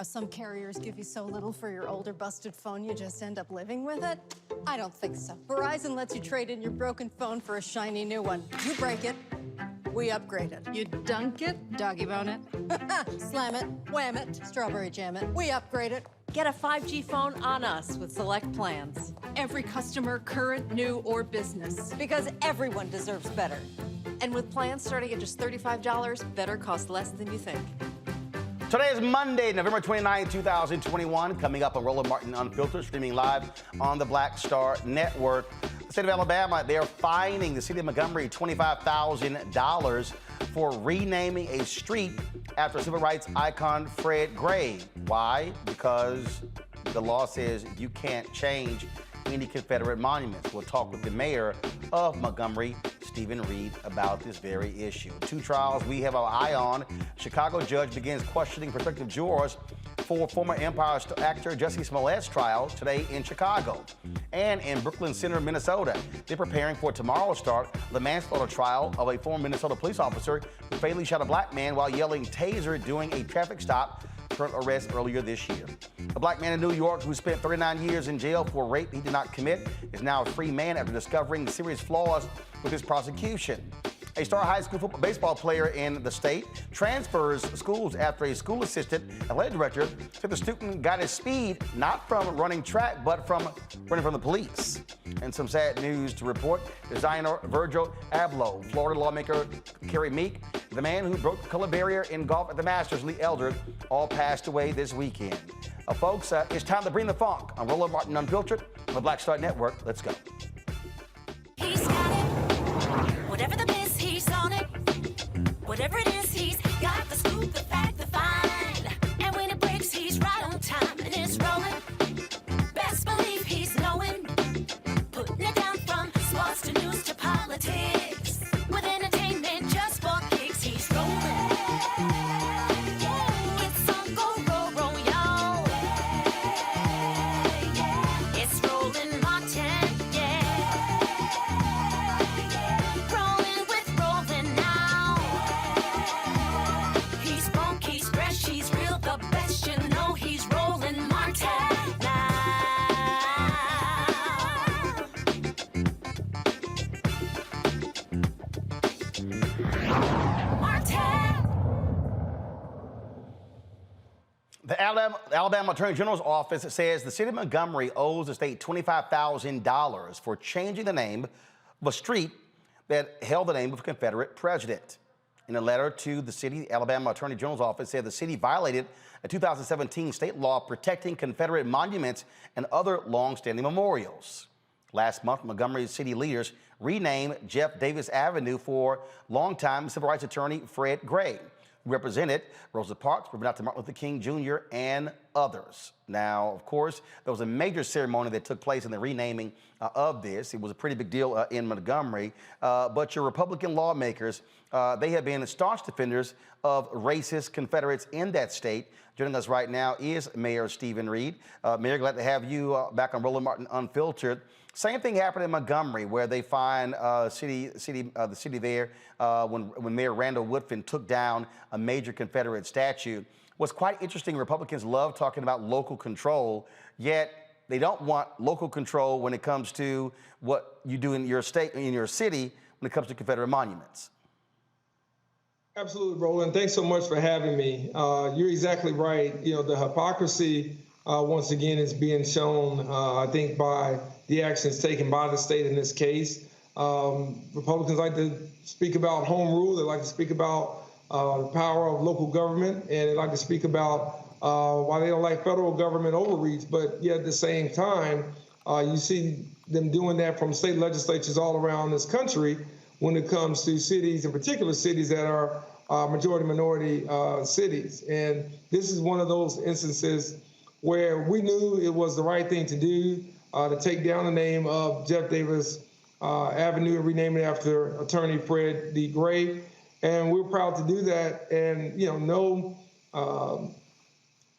some carriers give you so little for your older busted phone you just end up living with it? I don't think so. Verizon lets you trade in your broken phone for a shiny new one. You break it, we upgrade it. You dunk it, doggy bone it. Slam it, wham it, strawberry jam it. We upgrade it. Get a 5G phone on us with select plans. Every customer, current, new, or business. Because everyone deserves better. And with plans starting at just $35, better cost less than you think. Today is Monday, November 29, 2021. Coming up on Roland Martin Unfiltered, streaming live on the Black Star Network. The state of Alabama, they are fining the city of Montgomery $25,000 for renaming a street after civil rights icon Fred Gray. Why? Because the law says you can't change any Confederate monuments. We'll talk with the mayor of Montgomery, Steven Reed, about this very issue. Two trials we have our eye on. Chicago judge begins questioning prospective jurors for former Empire actor Jussie Smollett's trial today in Chicago. And in Brooklyn Center, Minnesota, they're preparing for tomorrow's start the manslaughter trial of a former Minnesota police officer who fatally shot a black man while yelling Taser during a traffic stop for arrest earlier this year. A black man in New York who spent 39 years in jail for rape he did not commit is now a free man after discovering serious flaws with his prosecution. A star high school baseball player in the state transfers schools after a school assistant athletic director said the student got his speed not from running track but from running from the police. And some sad news to report. Designer Virgil Abloh, Florida lawmaker Carrie Meek, the man who broke the color barrier in golf at the Masters, Lee Eldred, all passed away this weekend. Folks, it's time to bring the funk on Roland Martin Unfiltered on the Black Star Network. Let's go. He's got it. Whatever the biz, he's on it. Whatever it is, he's got the scoop, the fact, the find. And when it breaks, he's right on time and it's rolling. Best believe he's knowing. Putting it down from sports to news to politics. With entertainment just for kicks, he's rolling. It's on go, roll, roll, y'all. It's Roland Martin, yeah. Rolling with Roland now. He's funk, he's fresh, he's real, the best, you know he's Roland Martin now. The Alabama Attorney General's office says the city of Montgomery owes the state $25,000 for changing the name of a street that held the name of a Confederate president. In a letter to the city, the Alabama Attorney General's office said the city violated a 2017 state law protecting Confederate monuments and other long-standing memorials. Last month, Montgomery city leaders renamed Jeff Davis Avenue for longtime civil rights attorney Fred Gray, who represented Rosa Parks, Dr. Martin Luther King Jr., and others. Now, of course, there was a major ceremony that took place in the renaming of this. It was a pretty big deal in Montgomery. But your Republican lawmakers, they have been staunch defenders of racist Confederates in that state. Joining us right now is Mayor Steven Reed. Mayor, glad to have you back on Roland Martin Unfiltered. Same thing happened in Montgomery, where they find the city there when Mayor Randall Woodfin took down a major Confederate statue. What's quite interesting, Republicans love talking about local control, yet they don't want local control when it comes to what you do in your state, in your city, when it comes to Confederate monuments. Absolutely, Roland. Thanks so much for having me. You're exactly right. You know, the hypocrisy, once again, is being shown, I think, by the actions taken by the state in this case. Republicans like to speak about home rule. They like to speak about the power of local government, and they like to speak about why they don't like federal government overreach. But yet at the same time, you see them doing that from state legislatures all around this country when it comes to cities, in particular cities that are majority-minority cities. And this is one of those instances where we knew it was the right thing to do, to take down the name of Jeff Davis Avenue and rename it after attorney Fred D. Gray. And we're proud to do that. And, you know, no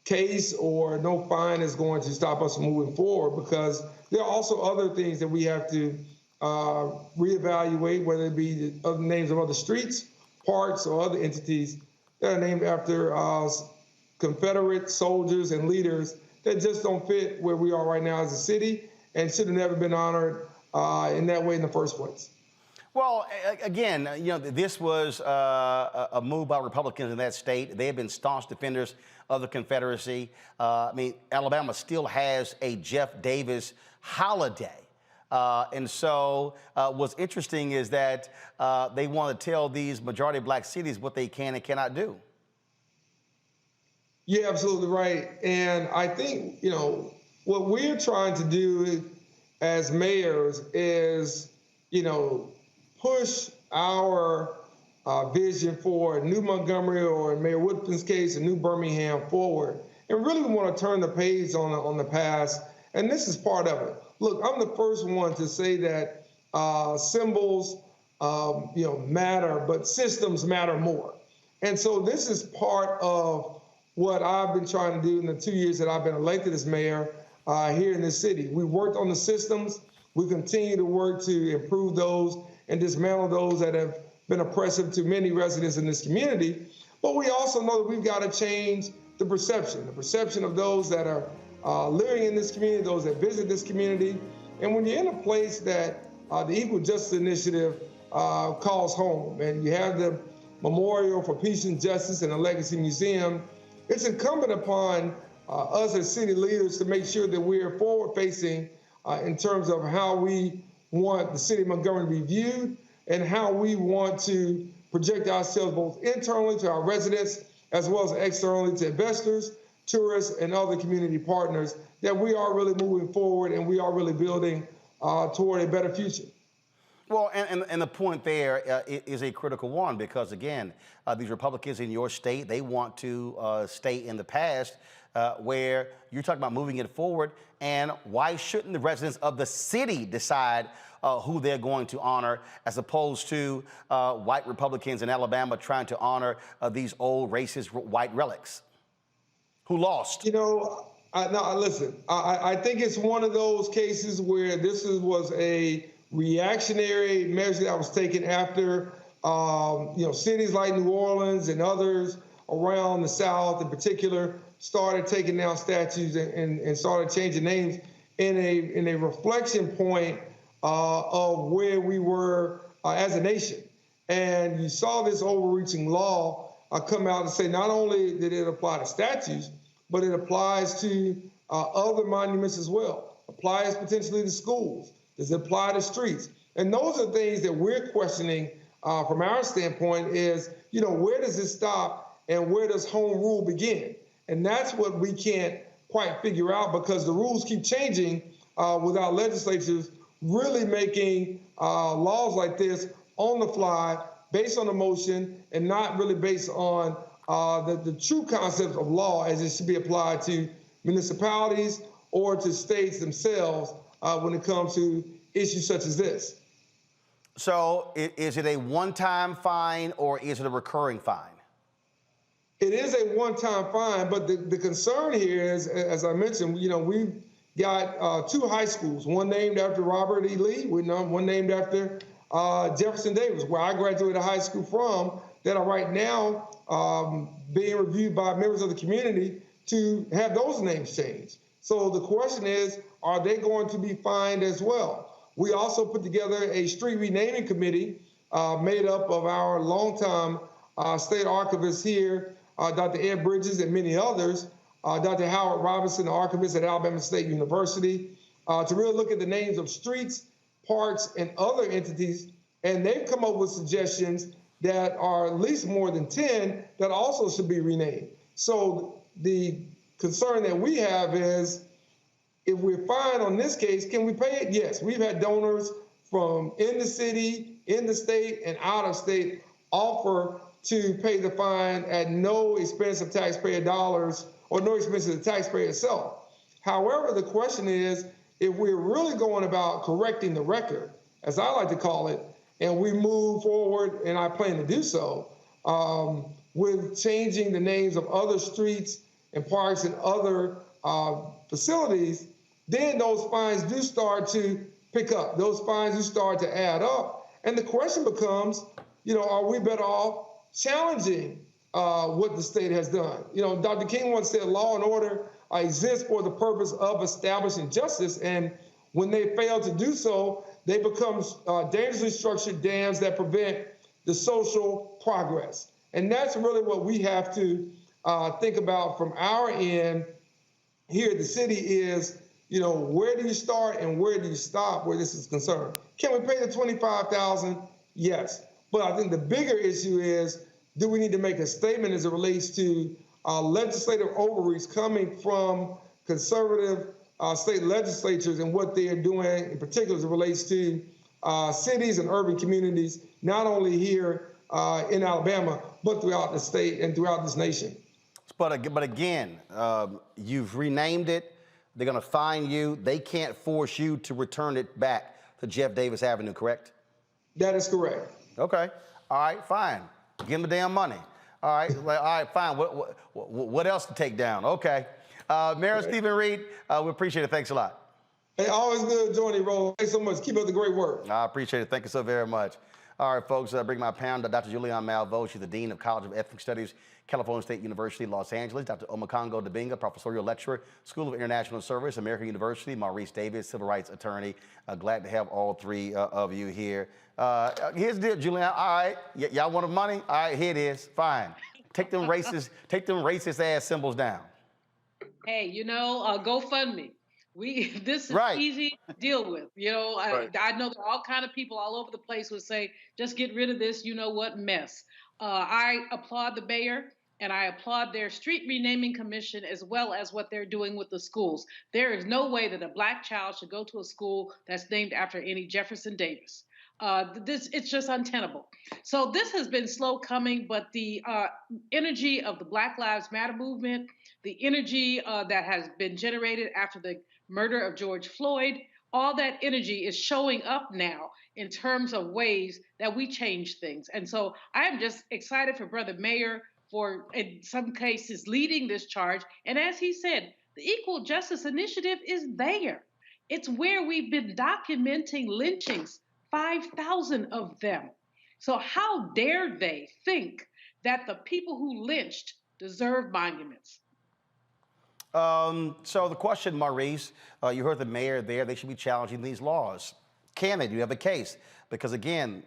case or no fine is going to stop us from moving forward, because there are also other things that we have to reevaluate, whether it be the other names of other streets, parks, or other entities that are named after Confederate soldiers and leaders that just don't fit where we are right now as a city and should have never been honored in that way in the first place. Well, again, this was a move by Republicans in that state. They have been staunch defenders of the Confederacy. Alabama still has a Jeff Davis holiday. And so what's interesting is that they want to tell these majority black cities what they can and cannot do. You're absolutely right. And I think, what we're trying to do as mayors is, push our vision for New Montgomery, or in Mayor Woodfin's case, a New Birmingham forward. And really want to turn the page on the past. And this is part of it. Look, I'm the first one to say that symbols, matter, but systems matter more. And so this is part of what I've been trying to do in the 2 years that I've been elected as mayor here in this city. We worked on the systems. We continue to work to improve those and dismantle those that have been oppressive to many residents in this community. But we also know that we've got to change the perception of those that are living in this community, those that visit this community. And when you're in a place that the Equal Justice Initiative calls home, and you have the Memorial for Peace and Justice and the Legacy Museum, it's incumbent upon us as city leaders to make sure that we're forward-facing in terms of how we want the city of Montgomery to be viewed and how we want to project ourselves both internally to our residents as well as externally to investors, tourists, and other community partners, that we are really moving forward and we are really building toward a better future. Well, and the point there is a critical one, because, again, these Republicans in your state, they want to stay in the past where you're talking about moving it forward. And why shouldn't the residents of the city decide who they're going to honor, as opposed to white Republicans in Alabama trying to honor these old racist white relics who lost? Listen, I think it's one of those cases where this was a reactionary measure that was taken after, cities like New Orleans and others around the South in particular started taking down statues and started changing names in a reflection point of where we were as a nation. And you saw this overreaching law come out and say not only did it apply to statues, but it applies to other monuments as well, applies potentially to schools. Does it apply to streets? And those are things that we're questioning from our standpoint is, where does it stop and where does home rule begin? And that's what we can't quite figure out, because the rules keep changing without legislatures really making laws like this on the fly, based on emotion, and not really based on the true concepts of law as it should be applied to municipalities or to states themselves when it comes to issues such as this. So is it a one-time fine or is it a recurring fine? It is a one-time fine, but the concern here is, as I mentioned, we've got two high schools, one named after Robert E. Lee, one named after Jefferson Davis, where I graduated high school from, that are right now being reviewed by members of the community to have those names changed. So the question is, are they going to be fined as well? We also put together a street renaming committee made up of our longtime state archivist here, Dr. Ed Bridges, and many others, Dr. Howard Robinson, the archivist at Alabama State University, to really look at the names of streets, parks, and other entities. And they've come up with suggestions that are at least more than 10 that also should be renamed. So the concern that we have is, if we're fined on this case, can we pay it? Yes, we've had donors from in the city, in the state, and out of state offer to pay the fine at no expense of taxpayer dollars or no expense of the taxpayer itself. However, the question is, if we're really going about correcting the record, as I like to call it, and we move forward, and I plan to do so, with changing the names of other streets and parks and other facilities, then those fines do start to pick up. Those fines do start to add up. And the question becomes, are we better off challenging what the state has done. You know, Dr. King once said law and order exist for the purpose of establishing justice, and when they fail to do so, they become dangerously structured dams that prevent the social progress. And that's really what we have to think about from our end here at the city is, you know, where do you start and where do you stop where this is concerned? Can we pay the $25,000? Yes. But I think the bigger issue is, do we need to make a statement as it relates to legislative overreach coming from conservative state legislatures and what they are doing, in particular as it relates to cities and urban communities, not only here in Alabama, but throughout the state and throughout this nation. But again, you've renamed it. They're going to fine you. They can't force you to return it back to Jeff Davis Avenue, correct? That is correct. Okay. All right, fine. Give them the damn money. All right, all right, fine. What else to take down? Okay. Mayor Steven Reed, we appreciate it. Thanks a lot. Hey, always good joining you, Roland. Thanks so much. Keep up the great work. I appreciate it. Thank you so very much. All right, folks, bring my pound to Dr. Julianne Malveaux. She's the Dean of College of Ethnic Studies, California State University, Los Angeles. Dr. Omekongo Dibinga, Professorial Lecturer, School of International Service, American University. Maurice Davis, Civil Rights Attorney. Glad to have all three of you here. Here's the deal, Julianne. All right, y'all want the money? All right, here it is. Fine. Take them racist ass symbols down. Hey, you know, GoFundMe. This is Right. easy to deal with. You know, I know there are all kind of people all over the place who say, just get rid of this, you know what, mess. I applaud the mayor and I applaud their street renaming commission as well as what they're doing with the schools. There is no way that a Black child should go to a school that's named after any Jefferson Davis. It's just untenable. So this has been slow coming, but the energy of the Black Lives Matter movement, the energy that has been generated after the murder of George Floyd, all that energy is showing up now in terms of ways that we change things. And so I am just excited for Brother Mayor for, in some cases, leading this charge. And as he said, the Equal Justice Initiative is there. It's where we've been documenting lynchings, 5,000 of them. So how dare they think that the people who lynched deserve monuments? So the question, Maurice, you heard the mayor there, they should be challenging these laws. Can they? Do you have a case? Because again,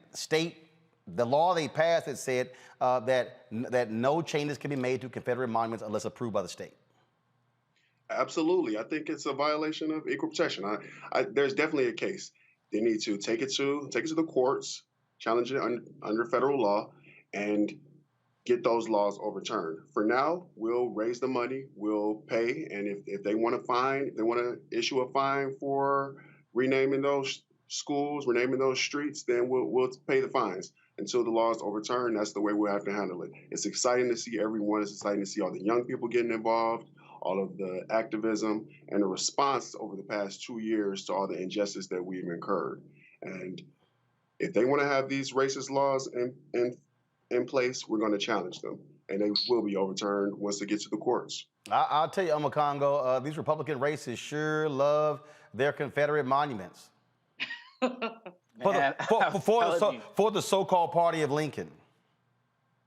the law they passed, it said that no changes can be made to Confederate monuments unless approved by the state. Absolutely. I think it's a violation of equal protection. There's definitely a case. They need to take it to the courts, challenge it under federal law, and get those laws overturned. For now, we'll raise the money, we'll pay, and if they want to fine, they want to issue a fine for renaming those schools, renaming those streets, then we'll pay the fines until the law is overturned. That's the way we'll have to handle it. It's exciting to see everyone. It's exciting to see all the young people getting involved, all of the activism, and the response over the past 2 years to all the injustice that we've incurred. And if they want to have these racist laws in place, we're going to challenge them, and they will be overturned once they get to the courts. I'll tell you, Omekongo, these Republican racists sure love their Confederate monuments. For the so-called party of Lincoln.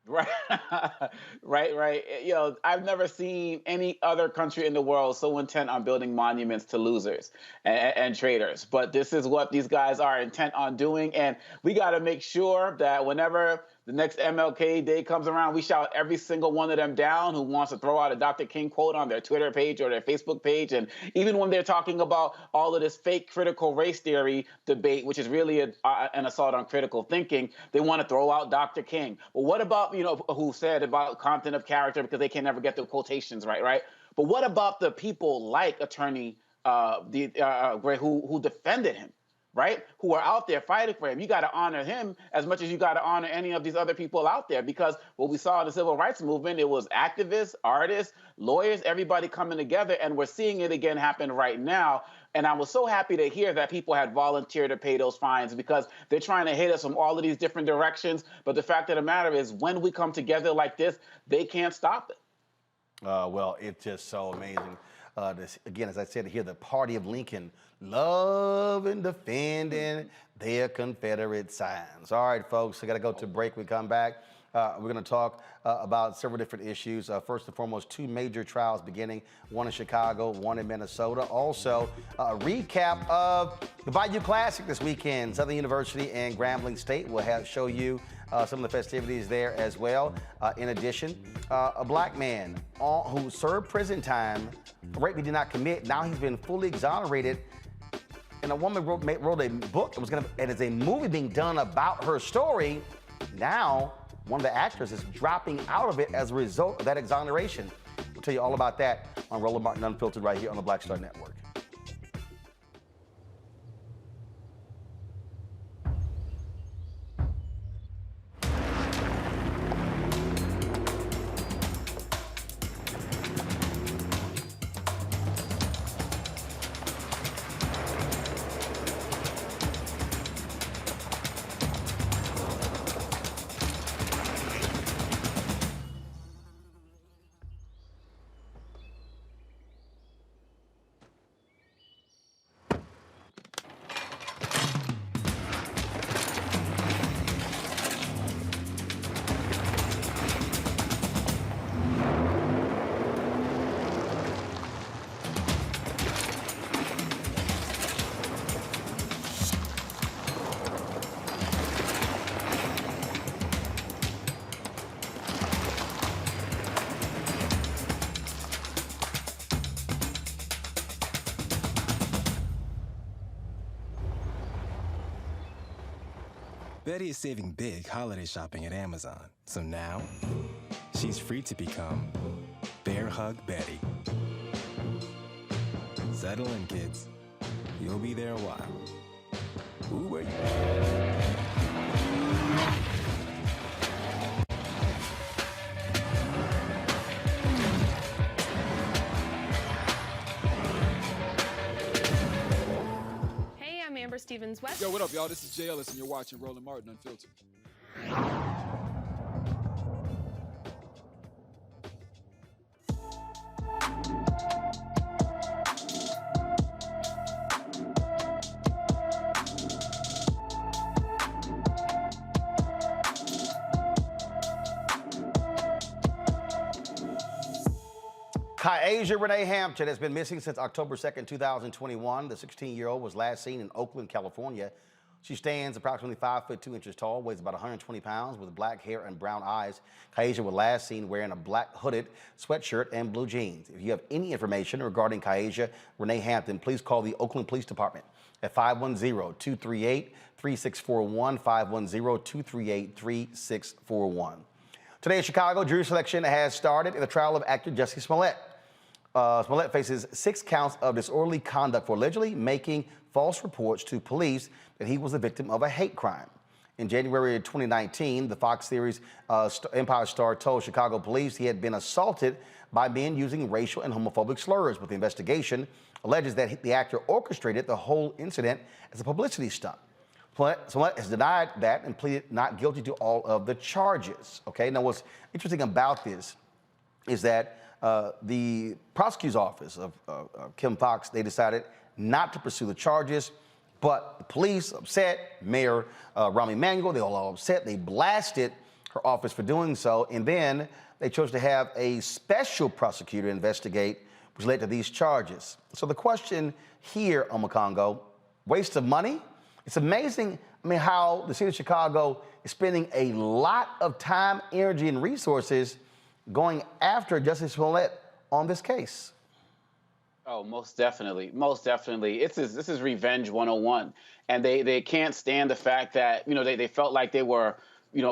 Right, right. You know, I've never seen any other country in the world so intent on building monuments to losers and traitors. But this is what these guys are intent on doing. And we got to make sure that whenever the next MLK Day comes around, we shout every single one of them down who wants to throw out a Dr. King quote on their Twitter page or their Facebook page. And even when they're talking about all of this fake critical race theory debate, which is really an assault on critical thinking, they want to throw out Dr. King. Well, what about, you know, who said about content of character because they can never get the quotations right? But what about the people like Attorney who defended him? Right? Who are out there fighting for him. You got to honor him as much as you got to honor any of these other people out there, because what we saw in the civil rights movement, it was activists, artists, lawyers, everybody coming together, and we're seeing it again happen right now. And I was so happy to hear that people had volunteered to pay those fines, because they're trying to hit us from all of these different directions. But the fact of the matter is, when we come together like this, they can't stop it. Well, it's just so amazing. Again, as I said, to hear the party of Lincoln love and defending their Confederate signs. All right, folks, I got to go to break. We come back. We're going to talk about several different issues. First and foremost, two major trials beginning, one in Chicago, one in Minnesota. Also, a recap of the Bayou Classic this weekend. Southern University and Grambling State will show you some of the festivities there as well. In addition, a black man who served prison time for rape he did not commit. Now he's been fully exonerated. And a woman wrote a book. It is a movie being done about her story. Now, one of the actors is dropping out of it as a result of that exoneration. We'll tell you all about that on Roland Martin Unfiltered right here on the Black Star Network. Betty is saving big holiday shopping at Amazon, so now she's free to become Bear Hug Betty. Settle in, kids. You'll be there a while. Ooh, wait. Stevens West. Yo, what up, y'all? This is Jay Ellis, and you're watching Roland Martin Unfiltered. Kiasia Renee Hampton has been missing since October 2nd, 2021. The 16-year-old was last seen in Oakland, California. She stands approximately 5 foot 2 inches tall, weighs about 120 pounds, with black hair and brown eyes. Kiasia was last seen wearing a black hooded sweatshirt and blue jeans. If you have any information regarding Kiasia Renee Hampton, please call the Oakland Police Department at 510-238-3641, 510-238-3641. Today in Chicago, jury selection has started in the trial of actor Jussie Smollett. Smollett faces 6 counts of disorderly conduct for allegedly making false reports to police that he was the victim of a hate crime. In January of 2019, the Fox series Empire star told Chicago police he had been assaulted by men using racial and homophobic slurs, but the investigation alleges that the actor orchestrated the whole incident as a publicity stunt. Smollett has denied that and pleaded not guilty to all of the charges. Okay, now what's interesting about this is that the prosecutor's office of Kim Fox, they decided not to pursue the charges, but the police upset, Mayor Rahm Emanuel, they all upset. They blasted her office for doing so, and then they chose to have a special prosecutor investigate, which led to these charges. So the question here, Omakongo, waste of money? It's amazing, how the city of Chicago is spending a lot of time, energy, and resources going after Jussie Smollett on this case. Oh, most definitely. Most definitely. This is revenge 101. And they can't stand the fact that, they felt like they were,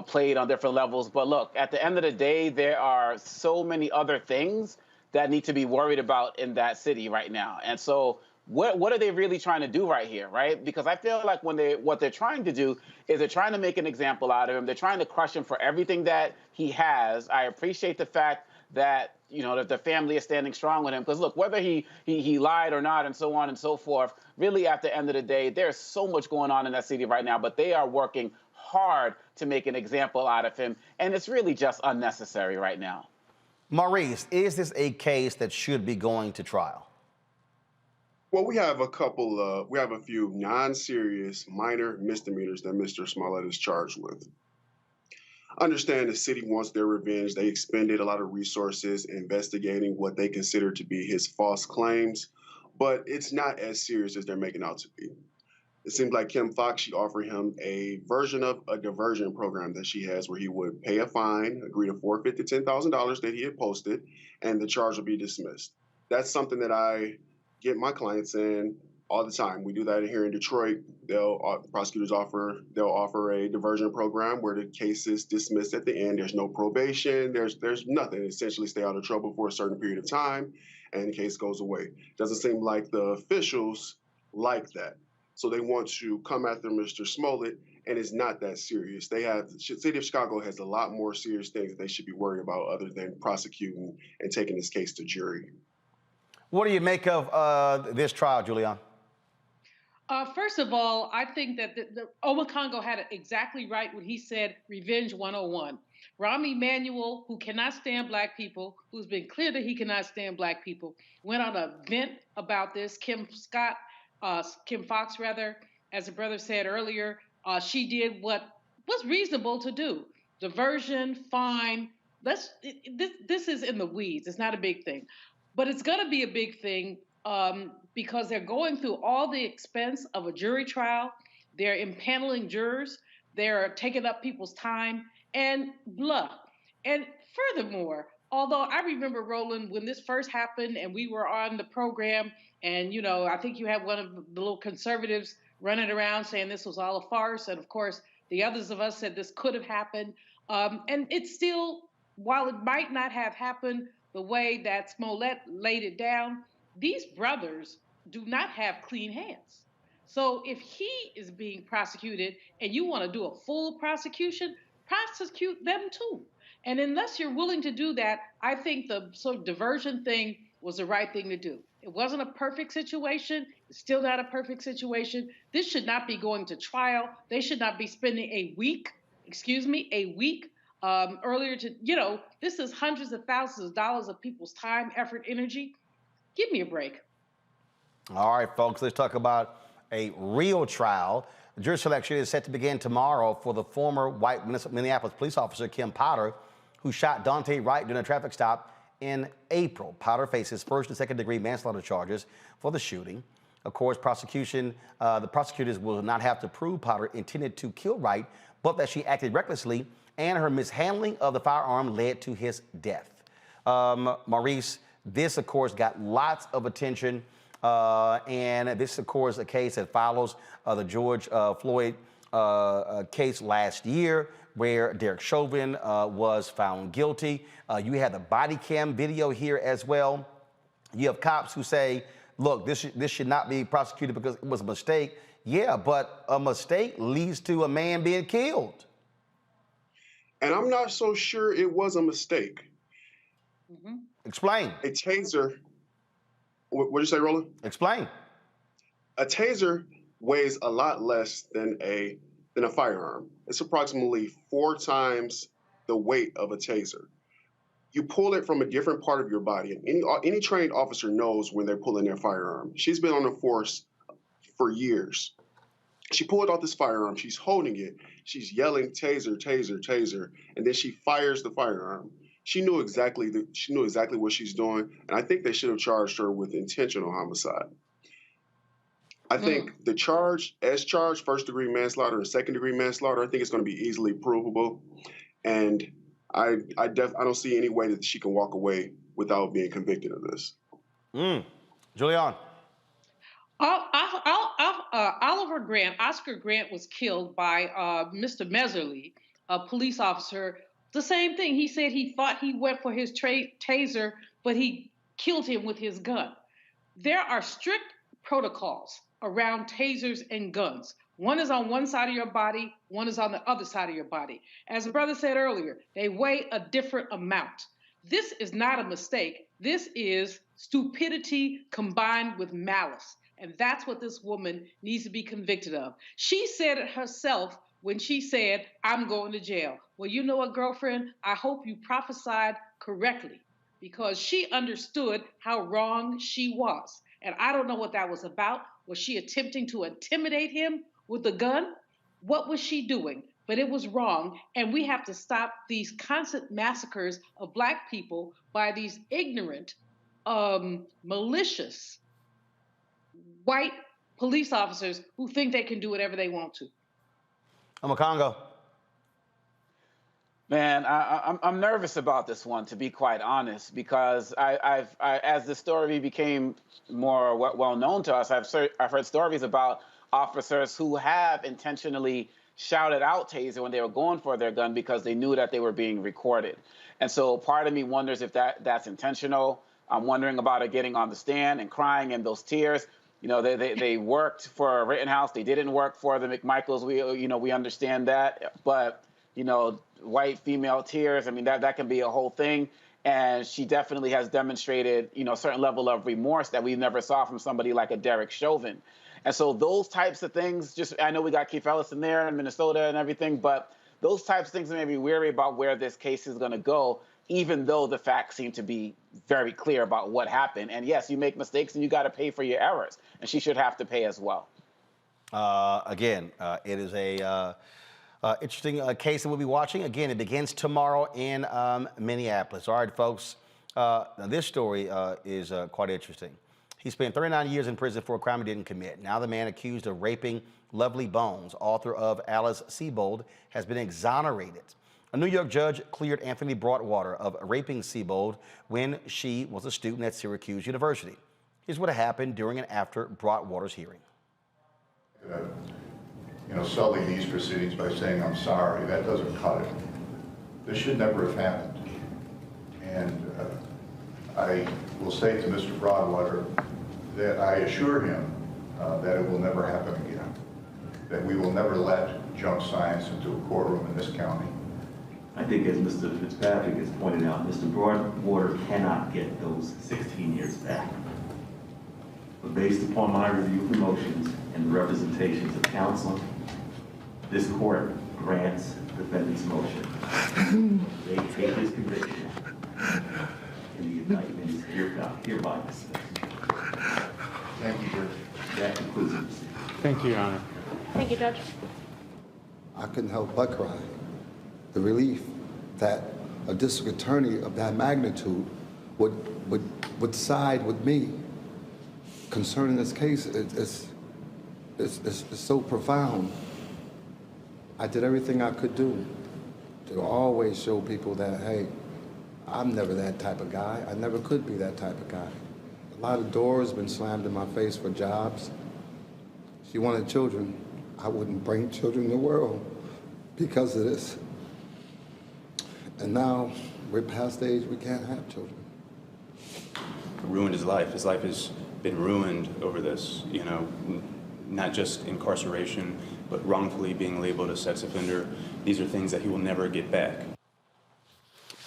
played on different levels. But look, at the end of the day, there are so many other things that need to be worried about in that city right now. And so what are they really trying to do right here, right? Because I feel like what they're trying to do is they're trying to make an example out of him. They're trying to crush him for everything that he has. I appreciate the fact that, that the family is standing strong with him. Because look, whether he lied or not and so on and so forth, really at the end of the day, there's so much going on in that city right now, but they are working hard to make an example out of him. And it's really just unnecessary right now. Maurice, is this a case that should be going to trial? Well, we have a few non-serious minor misdemeanors that Mr. Smollett is charged with. understand the city wants their revenge. They expended a lot of resources investigating what they consider to be his false claims, but it's not as serious as they're making out to be. It seems like Kim Foxx, she offered him a version of a diversion program that she has where he would pay a fine, agree to forfeit the $10,000 that he had posted, and the charge will be dismissed. That's something that I get my clients in all the time. We do that here in Detroit. Prosecutors they'll offer a diversion program where the case is dismissed at the end. There's no probation. There's nothing. Essentially, stay out of trouble for a certain period of time, and the case goes away. Doesn't seem like the officials like that. So they want to come after Mr. Smollett, and it's not that serious. The city of Chicago has a lot more serious things that they should be worried about other than prosecuting and taking this case to jury. What do you make of this trial, Julian? First of all, I think that the Owakongo had it exactly right when he said Revenge 101. Rahm Emanuel, who cannot stand black people, who's been clear that he cannot stand black people, went on a vent about this. Kim Foxx, as the brother said earlier, she did what was reasonable to do. Diversion, fine. This is in the weeds. It's not a big thing. But it's going to be a big thing because they're going through all the expense of a jury trial. They're impaneling jurors. They're taking up people's time and blah. And furthermore, although I remember, Roland, when this first happened and we were on the program and, you know, I think you had one of the little conservatives running around saying this was all a farce. And of course, the others of us said this could have happened. And it's still, while it might not have happened the way that Smollett laid it down, these brothers do not have clean hands. So if he is being prosecuted and you want to do a full prosecution, prosecute them too. And unless you're willing to do that, I think the sort of diversion thing was the right thing to do. It wasn't a perfect situation. It's still not a perfect situation. This should not be going to trial. They should not be spending a week earlier to, you know, this is hundreds of thousands of dollars of people's time, effort, energy. Give me a break. All right, folks, let's talk about a real trial. Jury selection is set to begin tomorrow for the former white Minneapolis police officer, Kim Potter, who shot Daunte Wright during a traffic stop in April. Potter faces first and second degree manslaughter charges for the shooting. Of course, the prosecutors will not have to prove Potter intended to kill Wright, but that she acted recklessly and her mishandling of the firearm led to his death. Maurice, this, of course, got lots of attention. And this, of course, a case that follows the George Floyd case last year, where Derek Chauvin was found guilty. You had the body cam video here as well. You have cops who say, look, this should not be prosecuted because it was a mistake. Yeah, but a mistake leads to a man being killed. And I'm not so sure it was a mistake. Mm-hmm. Explain. A taser. What did you say, Roland? Explain. A taser weighs a lot less than a firearm. It's approximately 4 times the weight of a taser. You pull it from a different part of your body. And any trained officer knows when they're pulling their firearm. She's been on the force for years. She pulled out this firearm. She's holding it. She's yelling, taser, taser, taser. And then she fires the firearm. She knew exactly what she's doing, and I think they should have charged her with intentional homicide. I think the charge, as charged, first-degree manslaughter and second-degree manslaughter, I think it's going to be easily provable, and I don't see any way that she can walk away without being convicted of this. Julian. Oscar Grant was killed by Mr. Meserly, a police officer. The same thing. He said he thought he went for his taser, but he killed him with his gun. There are strict protocols around tasers and guns. One is on one side of your body, one is on the other side of your body. As the brother said earlier, they weigh a different amount. This is not a mistake. This is stupidity combined with malice. And that's what this woman needs to be convicted of. She said it herself when she said, I'm going to jail. Well, you know what, girlfriend? I hope you prophesied correctly, because she understood how wrong she was. And I don't know what that was about. Was she attempting to intimidate him with a gun? What was she doing? but it was wrong. And we have to stop these constant massacres of Black people by these ignorant, malicious, white police officers who think they can do whatever they want to. I'm a Congo. Man, I'm nervous about this one, to be quite honest, because as the story became more well known to us, I've heard stories about officers who have intentionally shouted out Taser when they were going for their gun because they knew that they were being recorded. And so part of me wonders if that's intentional. I'm wondering about it getting on the stand and crying in those tears. You know, they worked for Rittenhouse. They didn't work for the McMichaels. We understand that. But, you know, white female tears, I mean, that can be a whole thing. And she definitely has demonstrated, you know, a certain level of remorse that we never saw from somebody like a Derek Chauvin. And so those types of things, I know we got Keith Ellis in there in Minnesota and everything, but those types of things make me weary about where this case is going to go, even though the facts seem to be very clear about what happened. And yes, you make mistakes and you got to pay for your errors. And she should have to pay as well. Again, it is a interesting case that we'll be watching. Again, it begins tomorrow in Minneapolis. All right, folks. Now this story is quite interesting. He spent 39 years in prison for a crime he didn't commit. Now the man accused of raping Lovely Bones, author of Alice Sebold, has been exonerated. A New York judge cleared Anthony Broadwater of raping Sebold when she was a student at Syracuse University. Here's what happened during and after Broadwater's hearing. Sully these proceedings by saying, I'm sorry, that doesn't cut it. This should never have happened. And I will say to Mr. Broadwater that I assure him that it will never happen again, that we will never let junk science into a courtroom in this county. I think, as Mr. Fitzpatrick has pointed out, Mr. Broadwater cannot get those 16 years back. But based upon my review of the motions and the representations of counsel, this court grants the defendant's motion. They take his conviction, and the indictment is hereby dismissed. Thank you, Judge. That concludes the proceeding. Thank you, Your Honor. Thank you, Judge. I couldn't help but cry. The relief that a district attorney of that magnitude would side with me concerning this case is so profound. I did everything I could do to always show people that, hey, I'm never that type of guy. I never could be that type of guy. A lot of doors been slammed in my face for jobs. She wanted children. I wouldn't bring children in the world because of this. And now we're past the age we can't have children. Ruined his life. His life has been ruined over this, not just incarceration, but wrongfully being labeled a sex offender. These are things that he will never get back.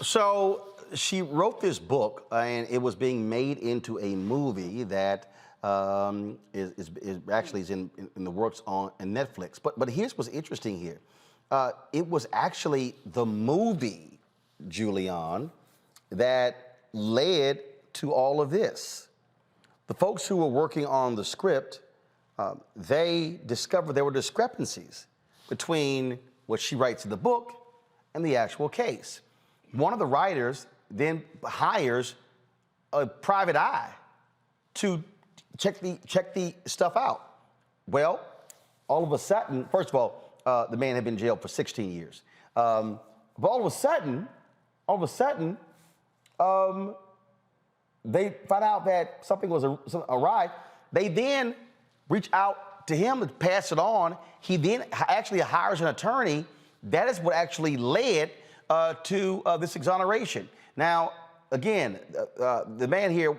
So she wrote this book, and it was being made into a movie that is in the works on Netflix. But here's what's interesting here. It was actually the movie, Julian, that led to all of this. The folks who were working on the script, they discovered there were discrepancies between what she writes in the book and the actual case. One of the writers then hires a private eye to check the stuff out. Well, all of a sudden, first of all, the man had been in jail for 16 years. But all of a sudden, they found out that something was awry. They then reach out to him to pass it on. He then actually hires an attorney. That is what actually led to this exoneration. Now, again, the man here,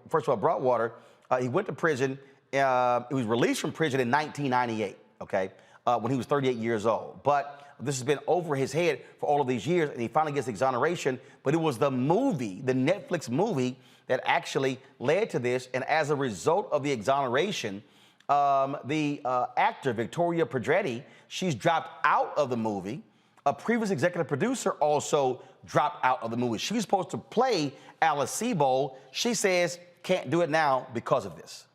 first of all, Broadwater, he went to prison. He was released from prison in 1998, okay, when he was 38 years old. But this has been over his head for all of these years, and he finally gets exoneration. But it was the movie, the Netflix movie, that actually led to this. And as a result of the exoneration, the actor, Victoria Pedretti, she's dropped out of the movie. A previous executive producer also dropped out of the movie. She was supposed to play Alice Sebold. She says can't do it now because of this.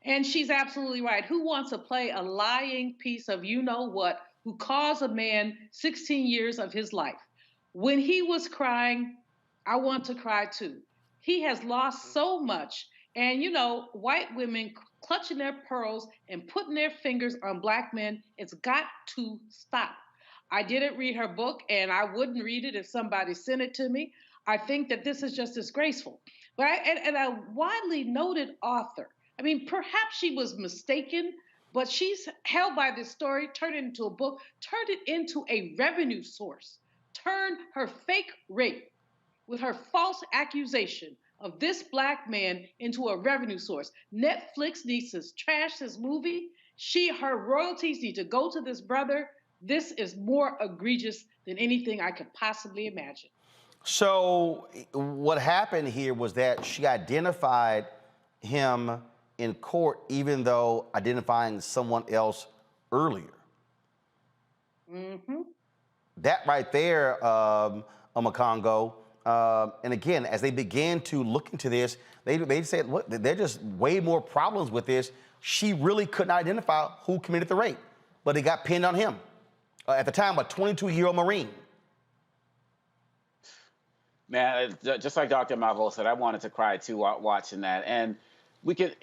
And she's absolutely right. Who wants to play a lying piece of you-know-what who caused a man 16 years of his life. When he was crying, I want to cry too. He has lost so much. And you know, white women clutching their pearls and putting their fingers on black men, it's got to stop. I didn't read her book, and I wouldn't read it if somebody sent it to me. I think that this is just disgraceful. But and a widely noted author. I mean, perhaps she was mistaken, but she's held by this story, turned it into a book, turned it into a revenue source, turned her fake rape with her false accusation of this black man into a revenue source. Netflix needs to trash this movie. Her royalties need to go to this brother. This is more egregious than anything I could possibly imagine. So what happened here was that she identified him in court, even though identifying someone else earlier. Mm-hmm. That right there, Omakongo, and again, as they began to look into this, they said, look, there's just way more problems with this. She really couldn't identify who committed the rape, but it got pinned on him. At the time, a 22-year-old Marine. Man, just like Dr. Malvo said, I wanted to cry too watching that. And we could,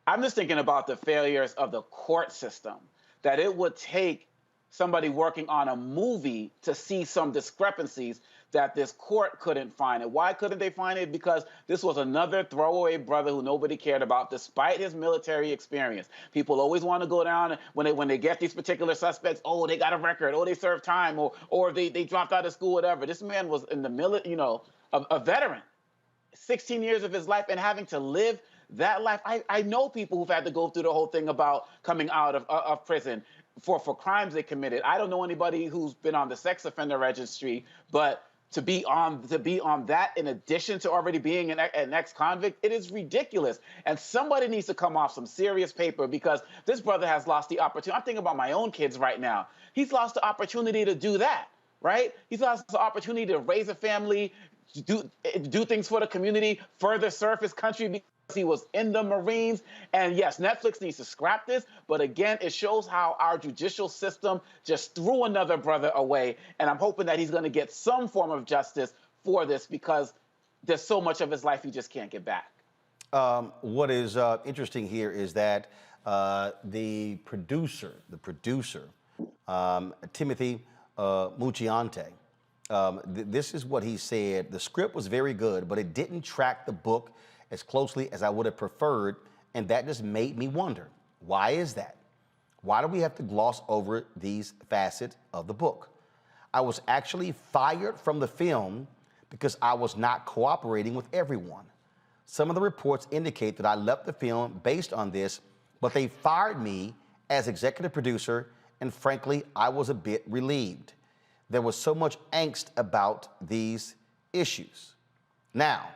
I'm just thinking about the failures of the court system, that it would take somebody working on a movie to see some discrepancies that this court couldn't find. And why couldn't they find it? Because this was another throwaway brother who nobody cared about, despite his military experience. People always want to go down when they get these particular suspects, oh, they got a record, oh, they served time, or they dropped out of school, whatever. This man was in the military, you know, a veteran, 16 years of his life, and having to live that life. I know people who've had to go through the whole thing about coming out of prison for crimes they committed. I don't know anybody who's been on the sex offender registry, but to be on that in addition to already being an ex-convict, it is ridiculous. And somebody needs to come off some serious paper, because this brother has lost the opportunity. I'm thinking about my own kids right now. He's lost the opportunity to do that, right? He's lost the opportunity to raise a family, do things for the community, further serve his country, because he was in the Marines. And yes, Netflix needs to scrap this, but again, it shows how our judicial system just threw another brother away. And I'm hoping that he's going to get some form of justice for this, because there's so much of his life he just can't get back. What is interesting here is that the producer, Timothy Mucciante, this is what he said. The script was very good, but it didn't track the book as closely as I would have preferred, and that just made me wonder, why is that? Why do we have to gloss over these facets of the book? I was actually fired from the film because I was not cooperating with everyone. Some of the reports indicate that I left the film based on this, but they fired me as executive producer, and frankly, I was a bit relieved. There was so much angst about these issues. Now,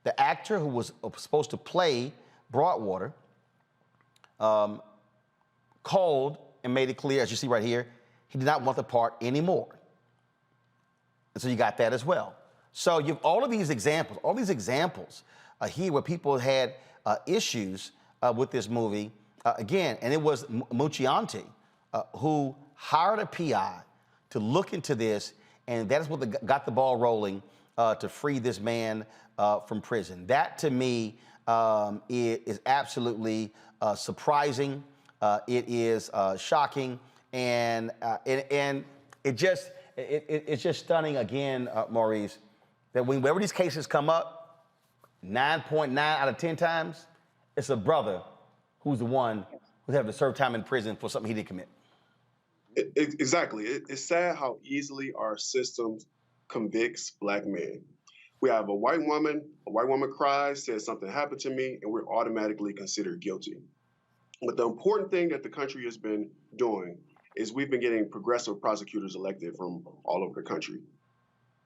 the actor who was supposed to play Broadwater called and made it clear, as you see right here, he did not want the part anymore. And so you got that as well. So you have all these examples here where people had issues with this movie. Again, and it was Mucciante who hired a PI to look into this, and that is what got the ball rolling to free this man from prison. That, to me, is absolutely surprising. It is shocking, and it's just stunning again, Maurice, that whenever these cases come up, 9.9 out of 10 times, it's a brother who's the one who's having to serve time in prison for something he didn't commit. Exactly. It's sad how easily our system convicts black men. We have a white woman cries, says something happened to me, and we're automatically considered guilty. But the important thing that the country has been doing is we've been getting progressive prosecutors elected from all over the country.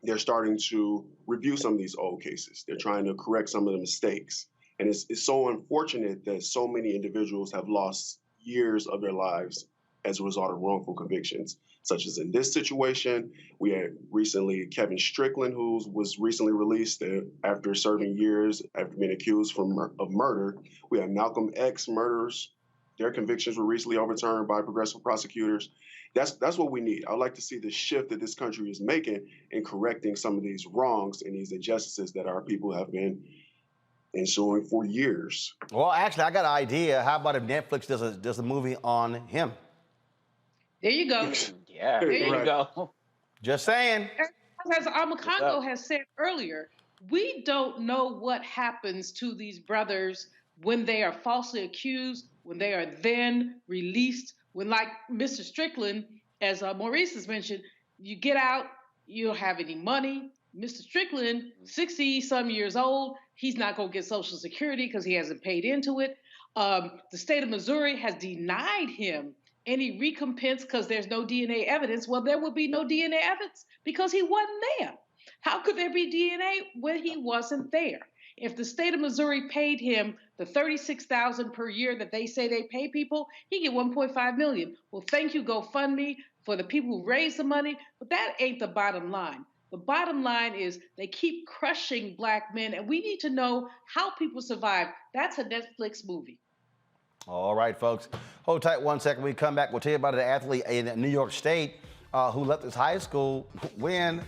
They're starting to review some of these old cases. They're trying to correct some of the mistakes. And it's so unfortunate that so many individuals have lost years of their lives as a result of wrongful convictions, such as in this situation. We had recently Kevin Strickland, who was recently released after serving years after being accused of murder. We have Malcolm X murders Their convictions were recently overturned by progressive prosecutors. That's what we need. I'd like to see the shift that this country is making in correcting some of these wrongs and these injustices that our people have been ensuing for years. Well, actually, I got an idea. How about if Netflix does a movie on him? There you go. Yeah, there you go. Just saying. As Amakongo has said earlier, we don't know what happens to these brothers when they are falsely accused, when they are then released, when, like Mr. Strickland, as Maurice has mentioned, you get out, you don't have any money. Mr. Strickland, 60-some years old, he's not going to get Social Security because he hasn't paid into it. The state of Missouri has denied him any recompense because there's no DNA evidence. Well, there will be no DNA evidence because he wasn't there. How could there be DNA when he wasn't there? If the state of Missouri paid him the $36,000 per year that they say they pay people, he get $1.5 million. Well, thank you, GoFundMe, for the people who raised the money, but that ain't the bottom line. The bottom line is they keep crushing Black men, and we need to know how people survive. That's a Netflix movie. All right, folks. Hold tight 1 second. When we come back, we'll tell you about an athlete in New York State who left his high school when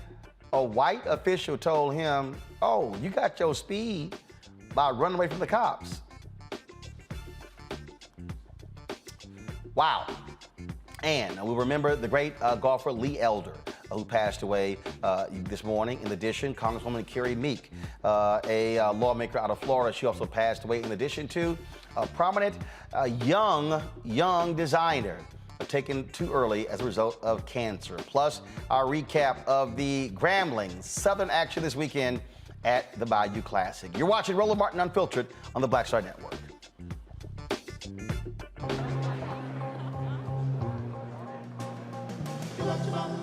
a white official told him, oh, you got your speed by running away from the cops. Wow. And we remember the great golfer Lee Elder, who passed away this morning. In addition, Congresswoman Carrie Meek, a lawmaker out of Florida, she also passed away. In addition to a prominent young designer taken too early as a result of cancer. Plus, our recap of the Grambling Southern action this weekend at the Bayou Classic. You're watching Roland Martin Unfiltered on the Black Star Network.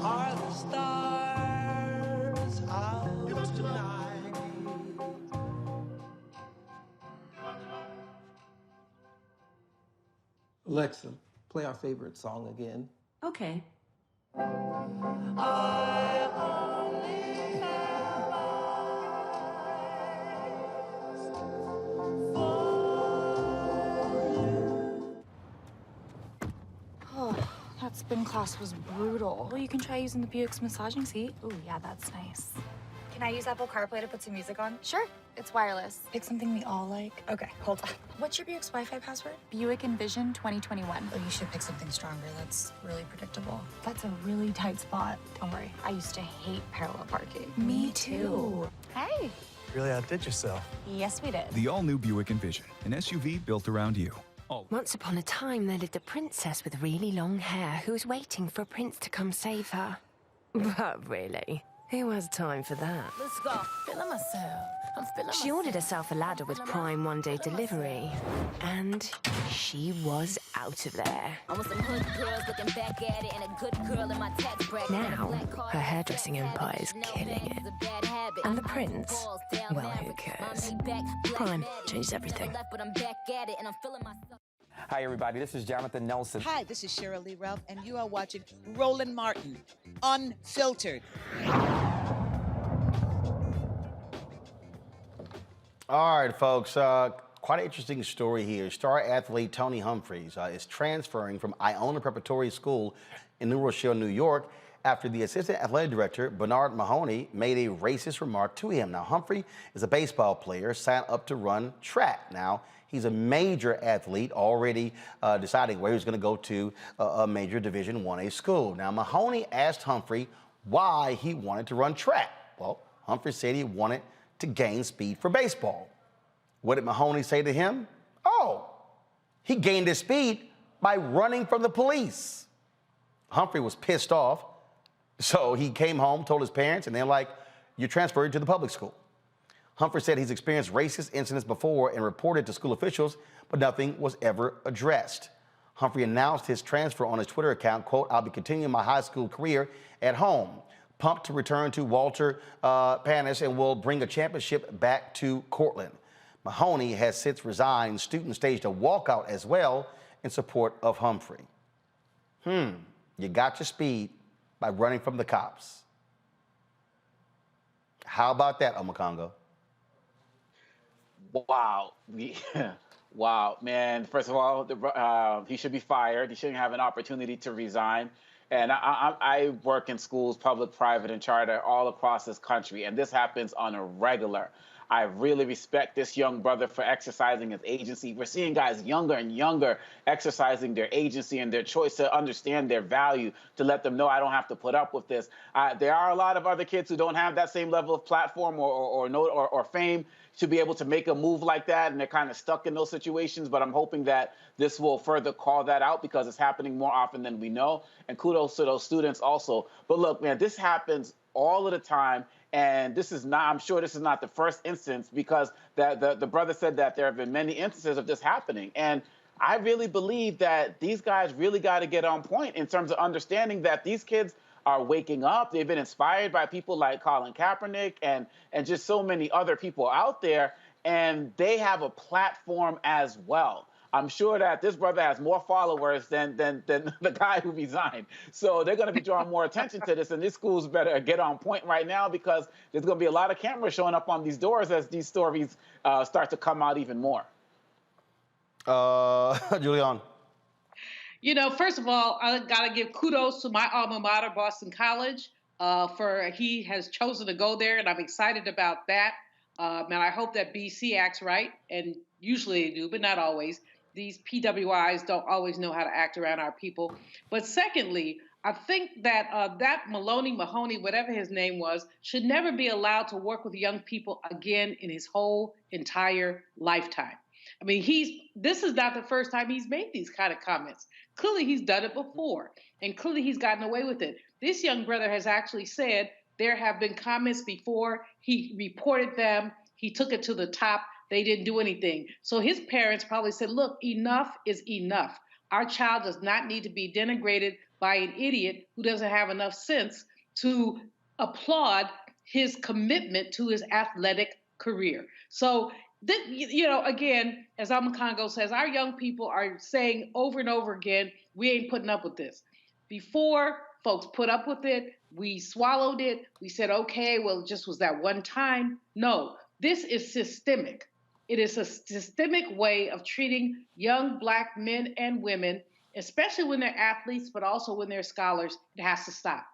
Are the stars out tonight? Alexa, play our favorite song again. Okay. Oh, that spin class was brutal. Well, you can try using the Buick's massaging seat. Ooh, yeah, that's nice. Can I use Apple CarPlay to put some music on? Sure, it's wireless. Pick something we all like. Okay, hold on. What's your Buick's Wi-Fi password? Buick Envision 2021. Oh, you should pick something stronger. That's really predictable. That's a really tight spot. Don't worry, I used to hate parallel parking. Me too. Hey. Really outdid yourself. Yes, we did. The all-new Buick Envision, an SUV built around you. Once upon a time, there lived a princess with really long hair who was waiting for a prince to come save her. But really, who has time for that? Let's go. Feeling myself. I'm feeling She ordered herself a ladder with Prime one-day delivery, and she was out of there. Now, her hairdressing empire is killing it. And the prince? Well, who cares? Prime changed everything. Hi, everybody. This is Jonathan Nelson. Hi, this is Cheryl Lee Ralph, and you are watching Roland Martin, Unfiltered. All right, folks. Quite an interesting story here. Star athlete Tony Humphries is transferring from Iona Preparatory School in New Rochelle, New York, after the assistant athletic director, Bernard Mahoney, made a racist remark to him. Now, Humphrey is a baseball player signed up to run track. Now, he's a major athlete, already deciding where he's going to go to a major Division I school. Now, Mahoney asked Humphrey why he wanted to run track. Well, Humphrey said he wanted to gain speed for baseball. What did Mahoney say to him? Oh, he gained his speed by running from the police. Humphrey was pissed off, so he came home, told his parents, and they're like, you're transferred to the public school. Humphrey said he's experienced racist incidents before and reported to school officials, but nothing was ever addressed. Humphrey announced his transfer on his Twitter account, quote, I'll be continuing my high school career at home. Pumped to return to Walter Panis and will bring a championship back to Cortland. Mahoney has since resigned. Students staged a walkout as well in support of Humphrey. You got your speed by running from the cops. How about that, Omakongo? Wow. Yeah. Wow, man. First of all, he should be fired. He shouldn't have an opportunity to resign. And I work in schools, public, private, and charter all across this country, and this happens on a regular. I really respect this young brother for exercising his agency. We're seeing guys younger and younger exercising their agency and their choice to understand their value, to let them know I don't have to put up with this. There are a lot of other kids who don't have that same level of platform or fame to be able to make a move like that, and they're kind of stuck in those situations. But I'm hoping that this will further call that out because it's happening more often than we know. And kudos to those students also. But look, man, this happens all of the time. And this is not, I'm sure this is not the first instance, because the brother said that there have been many instances of this happening. And I really believe that these guys really got to get on point in terms of understanding that these kids are waking up. They've been inspired by people like Colin Kaepernick and just so many other people out there, and they have a platform as well. I'm sure that this brother has more followers than the guy who resigned. So they're going to be drawing more attention to this, and these schools better get on point right now, because there's going to be a lot of cameras showing up on these doors as these stories start to come out even more. Julian. You know, first of all, I got to give kudos to my alma mater, Boston College, for he has chosen to go there, and I'm excited about that. And I hope that BC acts right, and usually they do, but not always. These PWIs don't always know how to act around our people. But secondly, I think that that Mahoney, whatever his name was, should never be allowed to work with young people again in his whole entire lifetime. I mean, this is not the first time he's made these kind of comments. Clearly, he's done it before, and clearly he's gotten away with it. This young brother has actually said there have been comments before. He reported them. He took it to the top. They didn't do anything. So his parents probably said, look, enough is enough. Our child does not need to be denigrated by an idiot who doesn't have enough sense to applaud his commitment to his athletic career. So, again, as Congo says, our young people are saying over and over again, we ain't putting up with this. Before folks put up with it, we swallowed it. We said, okay, well, it just was that one time. No, this is systemic. It is a systemic way of treating young Black men and women, especially when they're athletes, but also when they're scholars. It has to stop.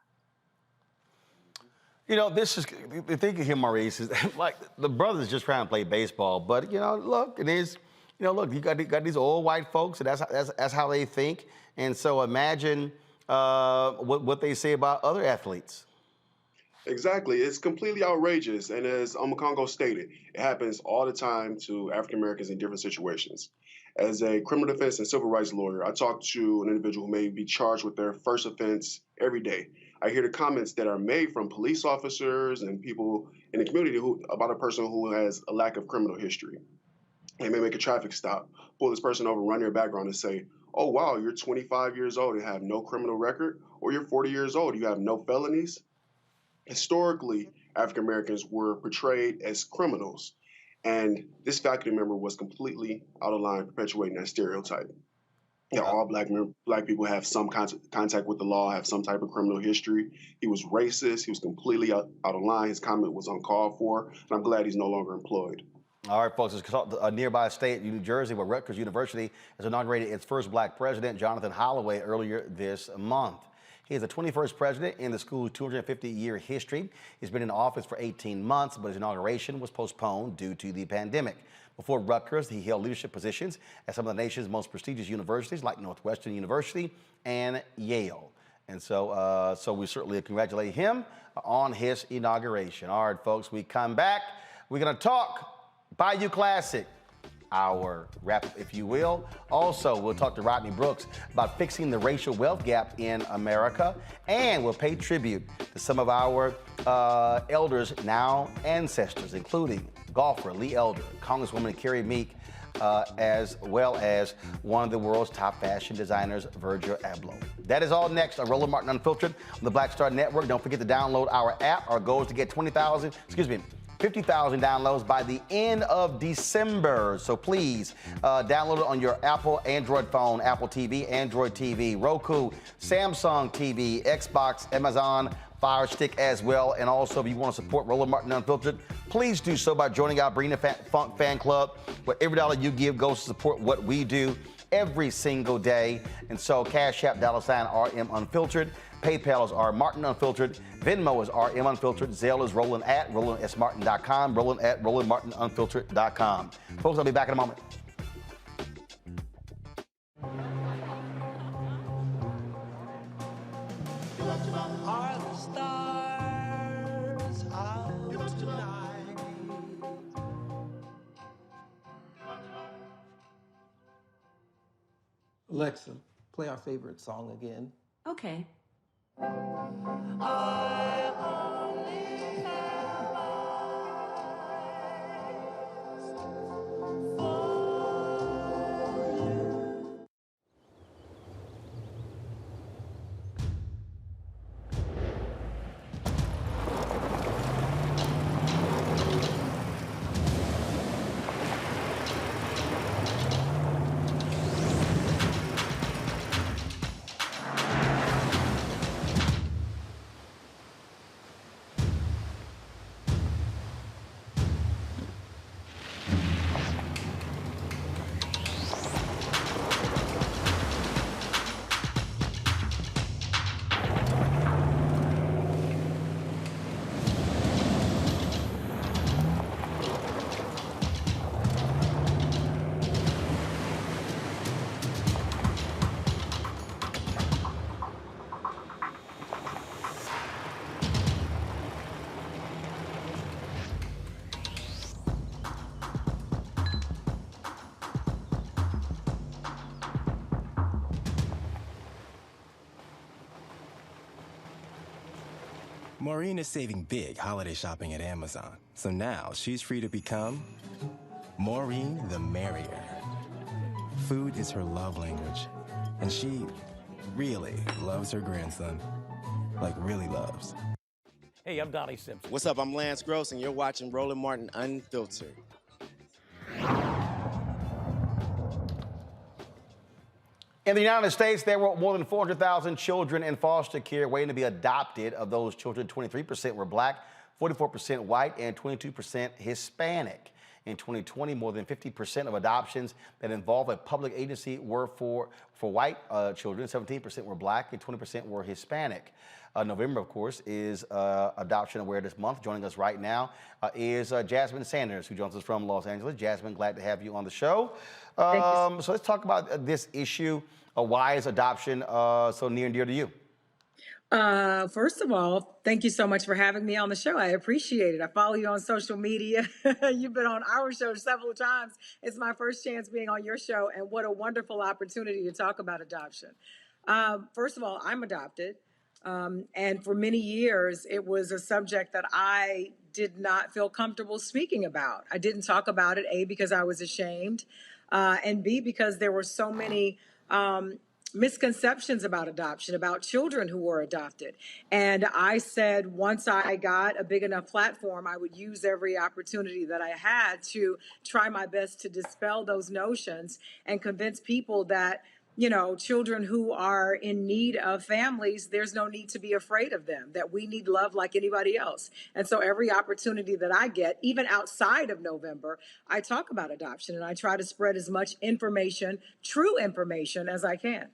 You know, this is the thing here, Maurice, is like the brother's just trying to play baseball, but look, it is. Look, you got these old white folks, and that's how they think. And so imagine what they say about other athletes. Exactly. It's completely outrageous. And as Congo stated, it happens all the time to African Americans in different situations. As a criminal defense and civil rights lawyer, I talk to an individual who may be charged with their first offense every day. I hear the comments that are made from police officers and people in the community about a person who has a lack of criminal history. They may make a traffic stop, pull this person over, run their background and say, oh, wow, you're 25 years old and have no criminal record, or you're 40 years old, you have no felonies. Historically, African Americans were portrayed as criminals, and this faculty member was completely out of line, perpetuating that stereotype. Yeah, all black people have some contact with the law, have some type of criminal history. He was racist. He was completely out of line. His comment was uncalled for, and I'm glad he's no longer employed. All right, folks, a nearby state, New Jersey, where Rutgers University has inaugurated its first Black president, Jonathan Holloway, earlier this month. He is the 21st president in the school's 250-year history. He's been in office for 18 months, but his inauguration was postponed due to the pandemic. Before Rutgers, he held leadership positions at some of the nation's most prestigious universities, like Northwestern University and Yale. And so we certainly congratulate him on his inauguration. All right, folks, we come back. We're going to talk Bayou Classic, our wrap-up, if you will. Also, we'll talk to Rodney Brooks about fixing the racial wealth gap in America, and we'll pay tribute to some of our elders, now ancestors, including golfer Lee Elder, Congresswoman Carrie Meek, as well as one of the world's top fashion designers, Virgil Abloh. That is all next on Roland Martin Unfiltered on the Black Star Network. Don't forget to download our app. Our goal is to get 50,000 50,000 downloads by the end of December. So please download it on your Apple Android phone, Apple TV, Android TV, Roku, Samsung TV, Xbox, Amazon Fire Stick as well. And also, if you want to support Roland Martin Unfiltered, please do so by joining our Brina Funk Fan Club, where every dollar you give goes to support what we do every single day. And so Cash App, $RM Unfiltered. PayPal is R Martin Unfiltered. Venmo is RM Unfiltered. Zelle is Roland at RolandSMartin.com. Roland at RolandMartinUnfiltered.com. Folks, I'll be back in a moment. Are the stars out tonight? Alexa, play our favorite song again. Okay. I only have eyes for you. Maureen is saving big holiday shopping at Amazon. So now she's free to become Maureen the Merrier. Food is her love language, and she really loves her grandson. Like, really loves. Hey, I'm Donnie Simpson. What's up? I'm Lance Gross, and you're watching Roland Martin Unfiltered. In the United States, there were more than 400,000 children in foster care waiting to be adopted. Of those children, 23% were black, 44% white, and 22% Hispanic. In 2020, more than 50% of adoptions that involve a public agency were for white children, 17% were black, and 20% were Hispanic. November, of course, is Adoption Awareness Month. Joining us right now is Jasmine Sanders, who joins us from Los Angeles. Jasmine, glad to have you on the show. So let's talk about this issue. Why is adoption so near and dear to you? First of all, thank you so much for having me on the show. I appreciate it. I follow you on social media. You've been on our show several times. It's my first chance being on your show, and what a wonderful opportunity to talk about adoption. First of all, I'm adopted. And for many years, it was a subject that I did not feel comfortable speaking about. I didn't talk about it, A, because I was ashamed, and B, because there were so many misconceptions about adoption, about children who were adopted. And I said, once I got a big enough platform, I would use every opportunity that I had to try my best to dispel those notions and convince people that, you know, children who are in need of families, there's no need to be afraid of them, that we need love like anybody else. And so every opportunity that I get, even outside of November, I talk about adoption and I try to spread as much information, true information, as I can.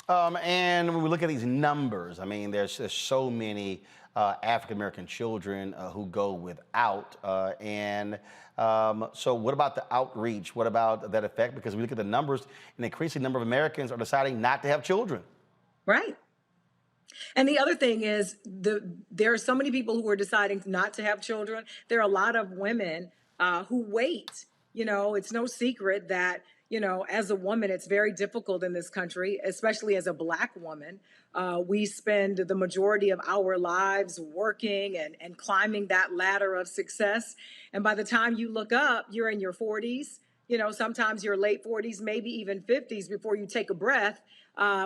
And when we look at these numbers, I mean, there's so many African-American children who go without. So what about the outreach? What about that effect? Because we look at the numbers, an increasing number of Americans are deciding not to have children. Right. And the other thing is, there are so many people who are deciding not to have children. There are a lot of women who wait. You know, it's no secret that, you know, as a woman, it's very difficult in this country, especially as a Black woman. We spend the majority of our lives working and climbing that ladder of success. And by the time you look up, you're in your 40s, you know, sometimes your late 40s, maybe even 50s before you take a breath,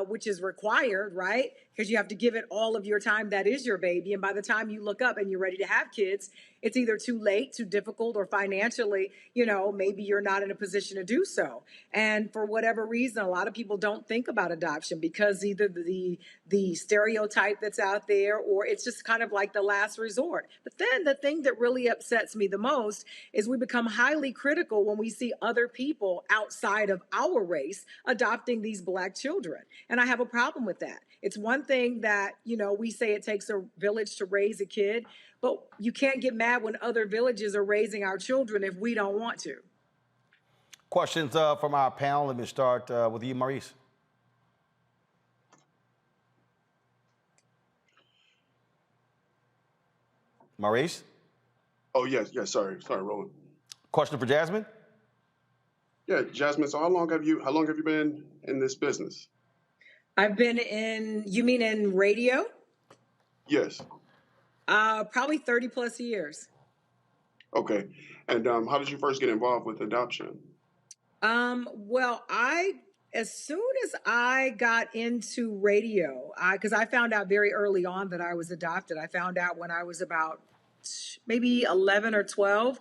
which is required, right? Because you have to give it all of your time. That is your baby. And by the time you look up and you're ready to have kids, It's either too late, too difficult, or financially, maybe you're not in a position to do so. And for whatever reason, a lot of people don't think about adoption because either the stereotype that's out there, or it's just kind of like the last resort. But then the thing that really upsets me the most is we become highly critical when we see other people outside of our race adopting these Black children. And I have a problem with that. It's one thing that, we say it takes a village to raise a kid, but you can't get mad when other villages are raising our children if we don't want to. Questions from our panel. Let me start with you, Maurice. Maurice? Oh, yes, sorry, Roland. Question for Jasmine? Yeah, Jasmine, so how long have you been in this business? I've been you mean in radio? Yes. Probably 30 plus years. Okay. And how did you first get involved with adoption? Well, as soon as I got into radio, because I found out very early on that I was adopted. I found out when I was about maybe 11 or 12.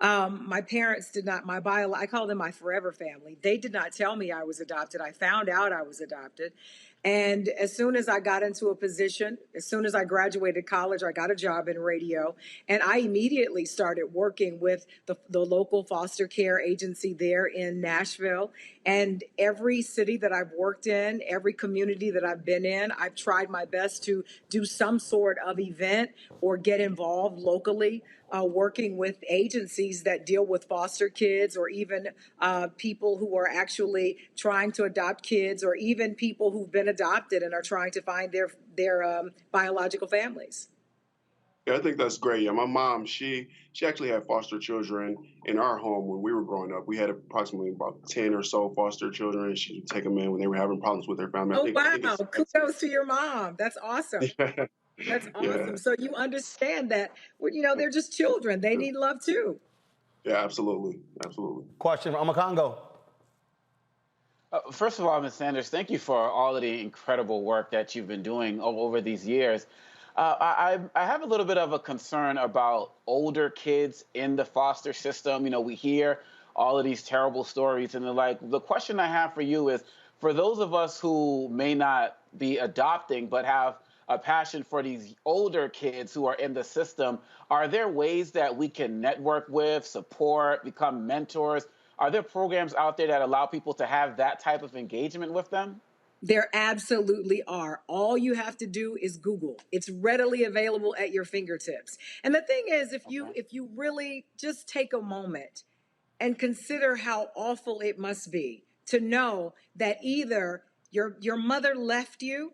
My parents did not, I call them my forever family. They did not tell me I was adopted. I found out I was adopted. And as soon as I got into a position, as soon as I graduated college, I got a job in radio. And I immediately started working with the local foster care agency there in Nashville. And every city that I've worked in, every community that I've been in, I've tried my best to do some sort of event or get involved locally, working with agencies that deal with foster kids, or even people who are actually trying to adopt kids, or even people who've been adopted and are trying to find their biological families. Yeah, I think that's great. Yeah, my mom, she actually had foster children in our home when we were growing up. We had approximately about 10 or so foster children. She would take them in when they were having problems with their family. Oh, wow. Kudos to your mom. That's awesome. Yeah. That's awesome. Yeah. So you understand that, they're just children. They need love too. Yeah, absolutely. Question from Omakongo. First of all, Ms. Sanders, thank you for all of the incredible work that you've been doing over these years. I have a little bit of a concern about older kids in the foster system. We hear all of these terrible stories, and the question I have for you is, for those of us who may not be adopting but have a passion for these older kids who are in the system, are there ways that we can network with, support, become mentors? Are there programs out there that allow people to have that type of engagement with them? There absolutely are. All you have to do is Google. It's readily available at your fingertips. And the thing is, if you really just take a moment and consider how awful it must be to know that either your mother left you,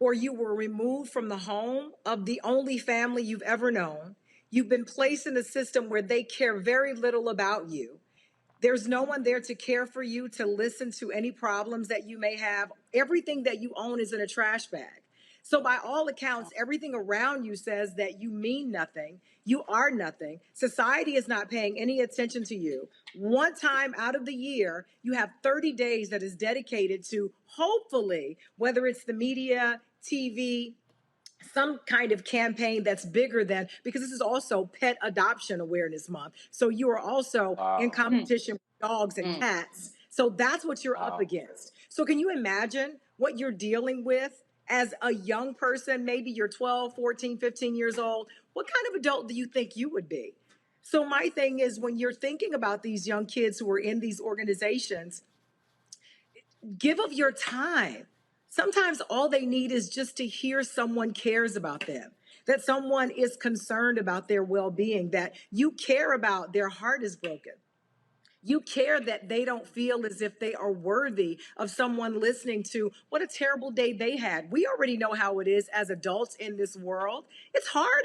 or you were removed from the home of the only family you've ever known. You've been placed in a system where they care very little about you. There's no one there to care for you, to listen to any problems that you may have. Everything that you own is in a trash bag. So by all accounts, everything around you says that you mean nothing. You are nothing. Society is not paying any attention to you. One time out of the year, you have 30 days that is dedicated to, hopefully, whether it's the media, TV, some kind of campaign that's bigger than, because this is also Pet Adoption Awareness Month. So you are also in competition with dogs and cats. So that's what you're up against. So can you imagine what you're dealing with as a young person? Maybe you're 12, 14, 15 years old. What kind of adult do you think you would be? So my thing is, when you're thinking about these young kids who are in these organizations, give of your time. Sometimes all they need is just to hear someone cares about them, that someone is concerned about their well-being, that you care about their heart is broken. You care that they don't feel as if they are worthy of someone listening to what a terrible day they had. We already know how it is as adults in this world. It's hard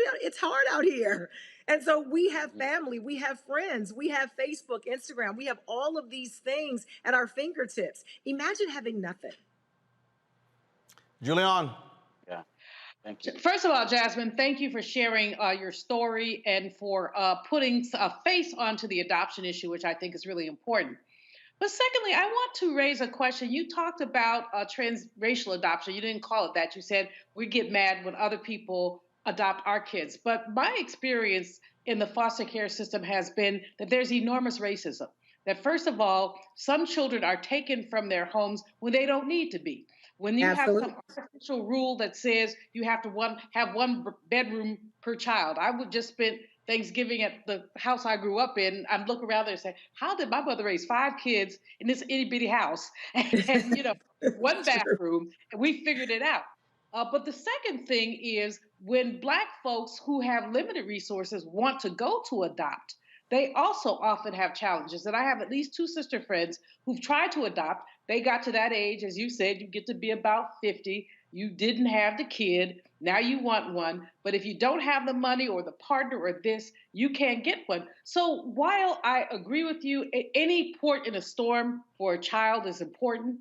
out here. And so we have family, we have friends, we have Facebook, Instagram, we have all of these things at our fingertips. Imagine having nothing. Julian. Yeah. Thank you. First of all, Jasmine, thank you for sharing your story and for putting a face onto the adoption issue, which I think is really important. But secondly, I want to raise a question. You talked about transracial adoption. You didn't call it that. You said we get mad when other people adopt our kids. But my experience in the foster care system has been that there's enormous racism. That first of all, some children are taken from their homes when they don't need to be. When you have Absolutely. some artificial rule that says you have to have one bedroom per child. I would just spend Thanksgiving at the house I grew up in. I'd look around there and say, how did my mother raise 5 kids in this itty bitty house? And one bathroom, and we figured it out. But the second thing is when Black folks who have limited resources want to go to adopt, they also often have challenges. And I have at least 2 sister friends who've tried to adopt. They got to that age, as you said, you get to be about 50. You didn't have the kid. Now you want one. But if you don't have the money or the partner or this, you can't get one. So while I agree with you, any port in a storm for a child is important.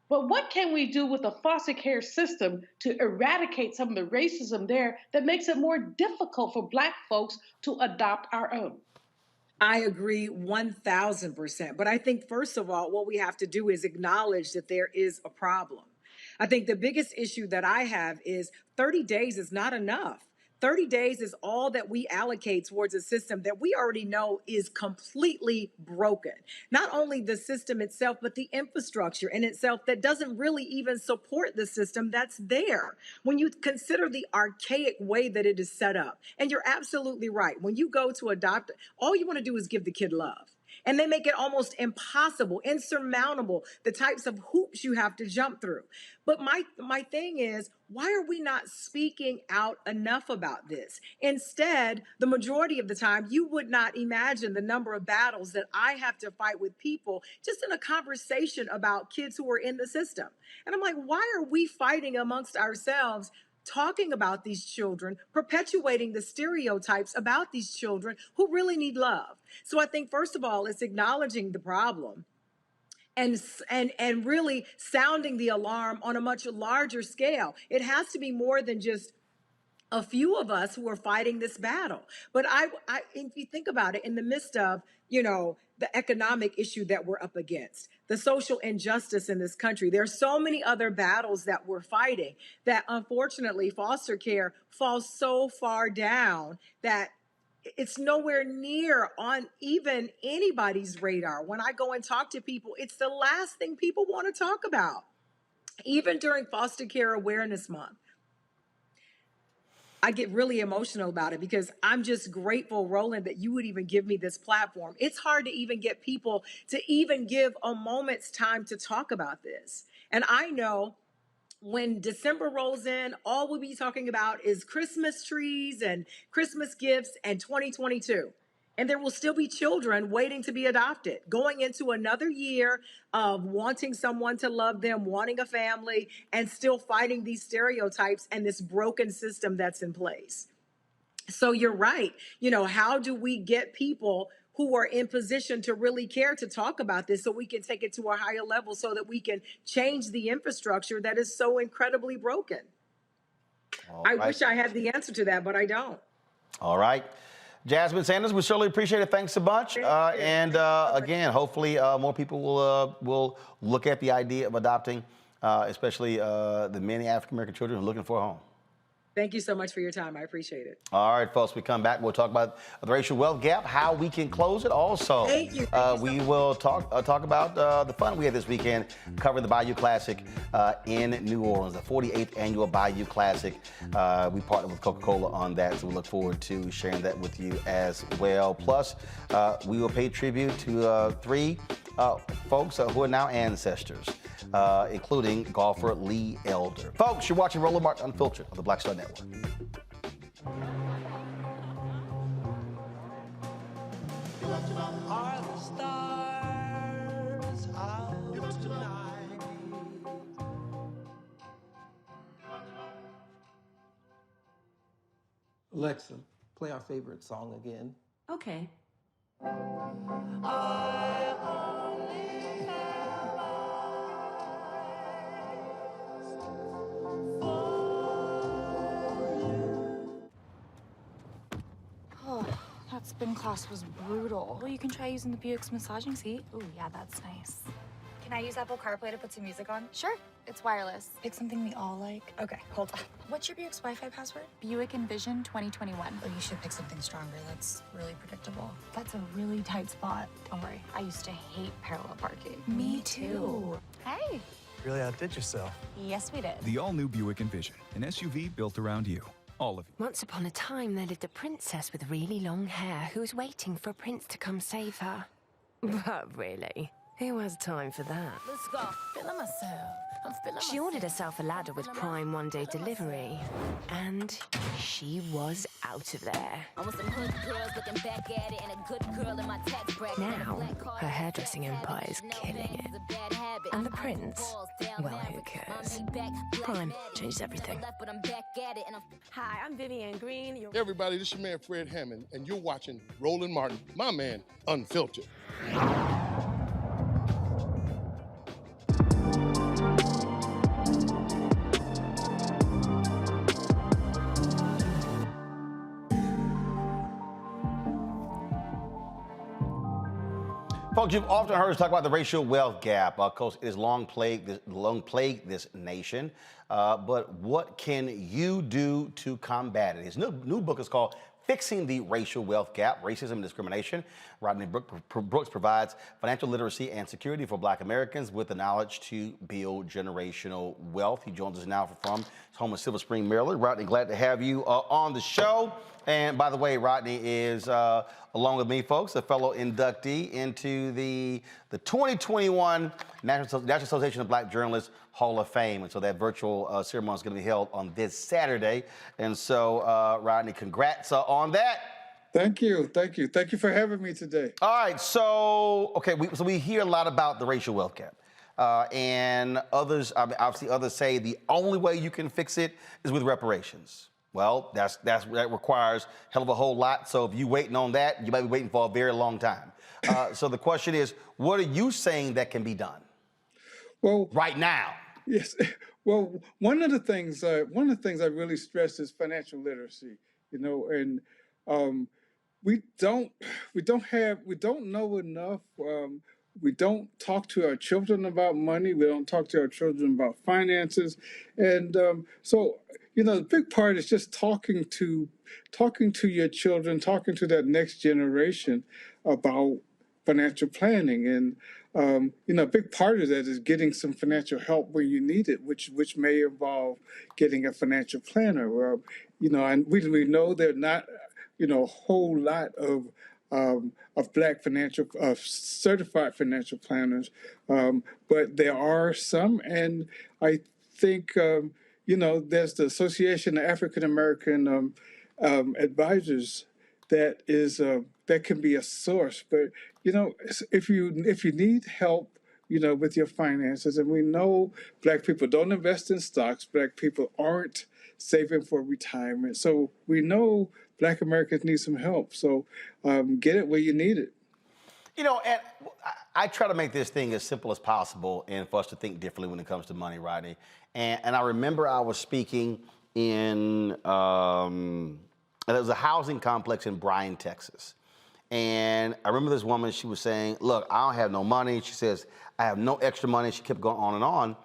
But what can we do with a foster care system to eradicate some of the racism there that makes it more difficult for Black folks to adopt our own? I agree 1000%. But I think, first of all, what we have to do is acknowledge that there is a problem. I think the biggest issue that I have is 30 days is not enough. 30 days is all that we allocate towards a system that we already know is completely broken. Not only the system itself, but the infrastructure in itself that doesn't really even support the system that's there. When you consider the archaic way that it is set up, and you're absolutely right, when you go to adopt, all you want to do is give the kid love. And they make it almost impossible, insurmountable, the types of hoops you have to jump through. But my thing is, why are we not speaking out enough about this? Instead, the majority of the time, you would not imagine the number of battles that I have to fight with people just in a conversation about kids who are in the system. And I'm like, why are we fighting amongst ourselves, talking about these children, perpetuating the stereotypes about these children who really need love? So I think, first of all, it's acknowledging the problem and really sounding the alarm on a much larger scale. It has to be more than just a few of us who are fighting this battle. But if you think about it, in the midst of, the economic issue that we're up against, the social injustice in this country, there are so many other battles that we're fighting that unfortunately foster care falls so far down that it's nowhere near on even anybody's radar. When I go and talk to people, it's the last thing people want to talk about. Even during Foster Care Awareness Month, I get really emotional about it because I'm just grateful, Roland, that you would even give me this platform. It's hard to even get people to even give a moment's time to talk about this. And I know when December rolls in, all we'll be talking about is Christmas trees and Christmas gifts and 2022. And there will still be children waiting to be adopted, going into another year of wanting someone to love them, wanting a family, and still fighting these stereotypes and this broken system that's in place. So you're right. How do we get people who are in position to really care to talk about this so we can take it to a higher level so that we can change the infrastructure that is so incredibly broken? I wish I had the answer to that, but I don't. All right. Jasmine Sanders, we certainly appreciate it. Thanks so much. Again, hopefully more people will look at the idea of adopting, especially the many African-American children who are looking for a home. Thank you so much for your time. I appreciate it. All right, folks, we come back. We'll talk about the racial wealth gap, how we can close it. Also, Thank you. We will talk about the fun we had this weekend covering the Bayou Classic in New Orleans, the 48th annual Bayou Classic. We partnered with Coca-Cola on that, so we look forward to sharing that with you as well. Plus, we will pay tribute to 3 folks who are now ancestors, including golfer Lee Elder. Folks, you're watching Roland Martin Unfiltered on the Black Star Network. Are the stars out tonight? Alexa, play our favorite song again. Okay. I only have Oh, that spin class was brutal. Well, you can try using the Buick's massaging seat. Ooh, yeah, that's nice. Can Can I use Apple CarPlay to put some music on? Sure. It's wireless. Pick something we all like. Okay, hold on. What's your Buick's Wi-Fi password? Buick Envision 2021. Oh, you should pick something stronger. That's really predictable. That's a really tight spot. Don't worry. I used to hate parallel parking. Me too. Hey. Really outdid yourself. Yes, we did. The all-new Buick Envision, an SUV built around you. All of you. Once upon a time, there lived a princess with really long hair who was waiting for a prince to come save her. But really, who has time for that? Let's go. Feeling myself. I'm feeling She ordered herself a ladder with Prime one-day delivery, and she was out of there. I want some hood girls looking back at it and a good girl in my tax bracket. Now, her hairdressing empire is killing it. And the prince, well, who cares? Prime changed everything. Hi, I'm Vivian Green. Hey everybody, this is your man Fred Hammond, and you're watching Roland Martin, my man, Unfiltered. Folks, you've often heard us talk about the racial wealth gap. Of course, it has long plagued this nation. But what can you do to combat it? His new book is called Fixing the Racial Wealth Gap, Racism and Discrimination. Rodney Brooks provides financial literacy and security for Black Americans with the knowledge to build generational wealth. He joins us now from his home in Silver Spring, Maryland. Rodney, glad to have you on the show. And by the way, Rodney is, along with me, folks, a fellow inductee into the 2021 National Association of Black Journalists Hall of Fame. And so that virtual ceremony is going to be held on this Saturday. And so, Rodney, congrats on that. Thank you. Thank you. Thank you for having me today. All right. So, okay, we hear a lot about the racial wealth gap. And others, obviously others say the only way you can fix it is with reparations. Well, that requires hell of a whole lot. So if you're waiting on that, you might be waiting for a very long time. So the question is, what are you saying that can be done? Well, right now. Yes. Well, one of the things I really stress is financial literacy. You know, and we don't know enough. We don't talk to our children about money. We don't talk to our children about finances, and so. You know, the big part is just talking to your children, talking to that next generation about financial planning. And, you know, a big part of that is getting some financial help where you need it, which may involve getting a financial planner. You know, and we know there are not, you know, a whole lot of Black certified financial planners, but there are some, and I think, you know, there's the Association of African American Advisors that can be a source. But you know, if you need help, you know, with your finances, and we know Black people don't invest in stocks, Black people aren't saving for retirement, so we know Black Americans need some help. So get it where you need it. You know, and I try to make this thing as simple as possible and for us to think differently when it comes to money, Rodney. And I remember I was speaking in, there was a housing complex in Bryan, Texas. And I remember this woman, she was saying, look, I don't have no money. She says, I have no extra money. She kept going on and on.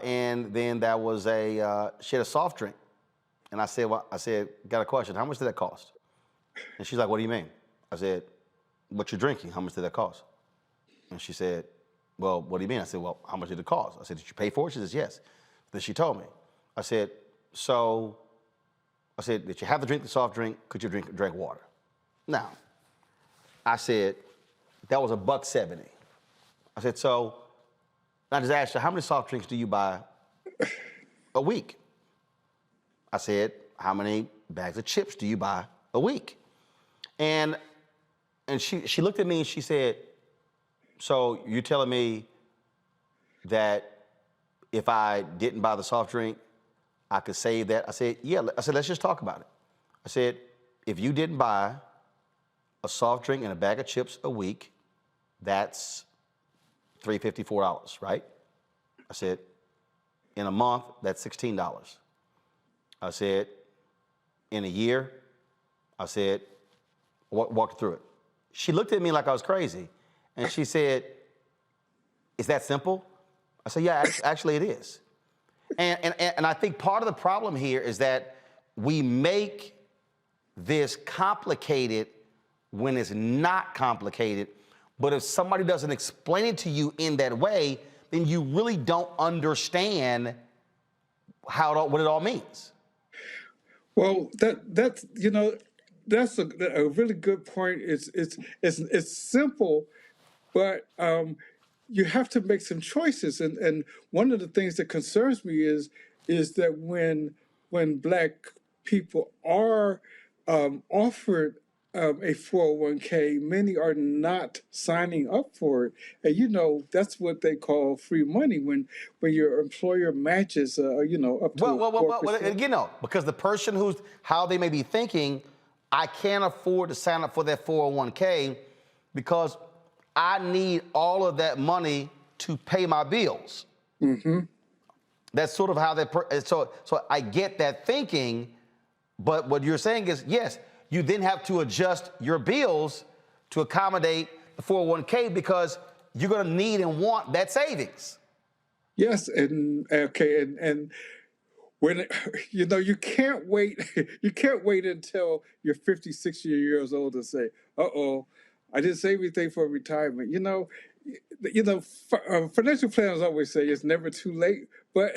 And then there was she had a soft drink. And I said, got a question. How much did that cost? And she's like, what do you mean? I said, what you're drinking, how much did that cost? And she said, well, what do you mean? I said, well, how much did it cost? I said, did you pay for it? She says, yes. Then she told me. I said, did you have to drink the soft drink? Could you drink water? Now, I said, that was $1.70. I said, so, I just asked her, how many soft drinks do you buy a week? I said, how many bags of chips do you buy a week? And she looked at me and she said, so you're telling me that if I didn't buy the soft drink, I could save that? I said, yeah. I said, let's just talk about it. I said, if you didn't buy a soft drink and a bag of chips a week, that's $354, right? I said, in a month, that's $16. I said, in a year, I said, walk through it. She looked at me like I was crazy, and she said, Is that simple? I say, yeah, actually it is. And I think part of the problem here is that we make this complicated when it's not complicated. But if somebody doesn't explain it to you in that way, then you really don't understand what it all means. Well, that's that's a really good point. It's simple, but you have to make some choices. And one of the things that concerns me is that when Black people are offered a 401k, many are not signing up for it. And that's what they call free money when your employer matches up to 4%. Because the person how they may be thinking, I can't afford to sign up for that 401k because I need all of that money to pay my bills. Mm-hmm. That's sort of how so I get that thinking, but what you're saying is, yes, you then have to adjust your bills to accommodate the 401k because you're going to need and want that savings. Yes, and when you can't wait until you're 50, 60 years old to say, uh-oh, I didn't save anything for retirement. Financial planners always say it's never too late, but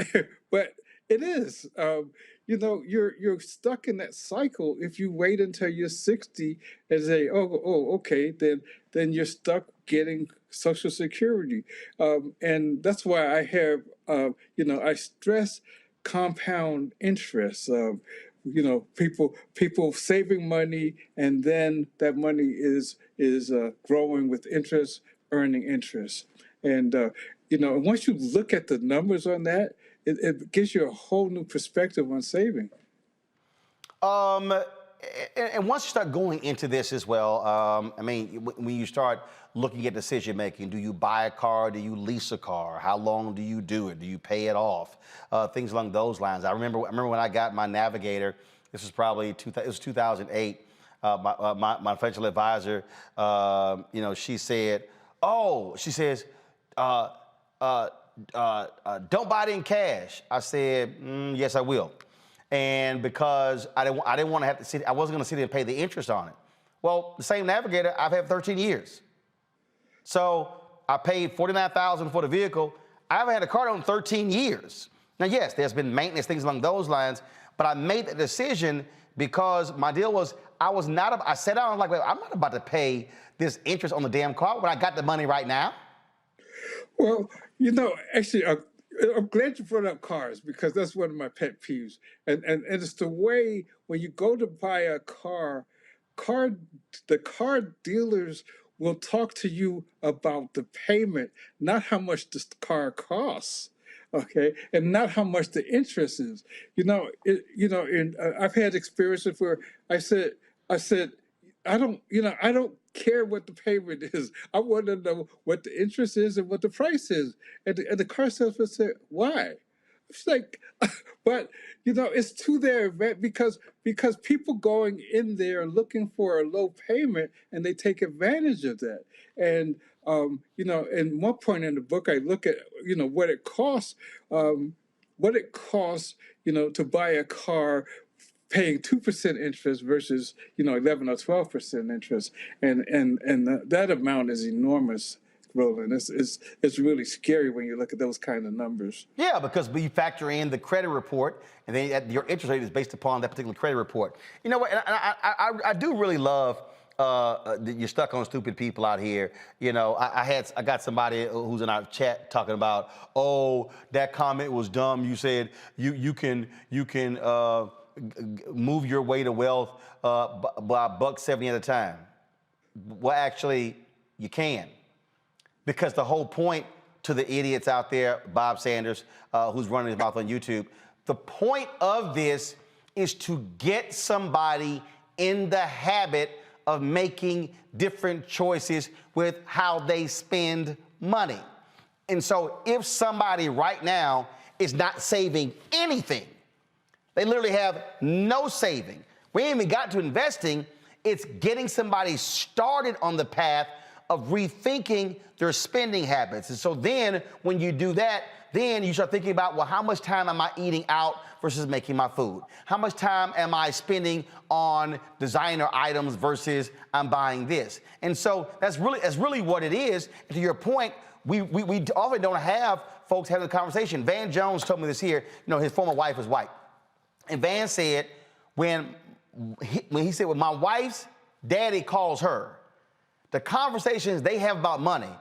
it is. You're stuck in that cycle if you wait until you're 60 and say, okay, then you're stuck getting Social Security. And that's why I have, I stress compound interest. People saving money, and then that money is growing with interest, earning interest. And once you look at the numbers on that, it gives you a whole new perspective on saving. And once you start going into this as well, when you start looking at decision making, do you buy a car? Do you lease a car? How long do you do it? Do you pay it off? Things along those lines. I remember when I got my Navigator. This was probably 2008. My financial advisor, she said, don't buy it in cash. I said, yes, I will. And because I didn't want to have to sit, I wasn't going to sit there and pay the interest on it. Well, the same Navigator I've had 13 years. So I paid $49,000 for the vehicle. I haven't had a car in 13 years. Now, yes, there's been maintenance, things along those lines, but I made the decision because my deal was I sat down and was like, wait, I'm not about to pay this interest on the damn car when I got the money right now. Well, actually, I'm glad you brought up cars because that's one of my pet peeves. And it's the way when you go to buy a car, the car dealers will talk to you about the payment, not how much the car costs, okay, and not how much the interest is. I've had experiences where I said, I don't care what the payment is. I want to know what the interest is and what the price is. And the car salesman said, why? It's like, but it's to their event because people going in there looking for a low payment and they take advantage of that. And in one point in the book, I look at what it costs to buy a car paying 2% interest versus 11 or 12% interest, and that amount is enormous, Roland. It's really scary when you look at those kind of numbers. Yeah, because we factor in the credit report, and then your interest rate is based upon that particular credit report. You know what? And I do really love. You're stuck on stupid people out here. I got somebody who's in our chat talking about, oh, that comment was dumb. You said you can move your way to wealth by $1.70 at a time. Well, actually, you can. Because the whole point to the idiots out there, Bob Sanders, who's running his mouth on YouTube, the point of this is to get somebody in the habit of making different choices with how they spend money. And so if somebody right now is not saving anything, they literally have no saving. We ain't even got to investing. It's getting somebody started on the path of rethinking their spending habits. And so then when you do that, then you start thinking about, well, how much time am I eating out versus making my food? How much time am I spending on designer items versus I'm buying this? And so that's really what it is. And to your point, we often don't have folks having a conversation. Van Jones told me this here. You know, his former wife is white. And Van said, when he said, when my wife's daddy calls her, the conversations they have about money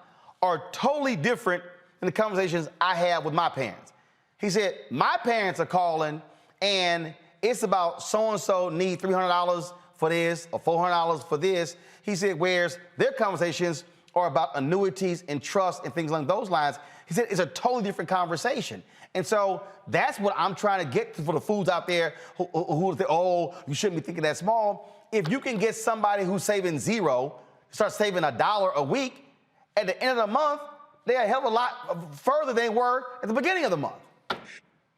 are totally different than the conversations I have with my parents. He said, my parents are calling and it's about so-and-so need $300 for this or $400 for this. He said, whereas their conversations are about annuities and trust and things along those lines. He said, it's a totally different conversation. And so that's what I'm trying to get to for the foods out there who say, oh, you shouldn't be thinking that small. If you can get somebody who's saving zero, start saving $1 a week, at the end of the month, they're a hell of a lot further than they were at the beginning of the month.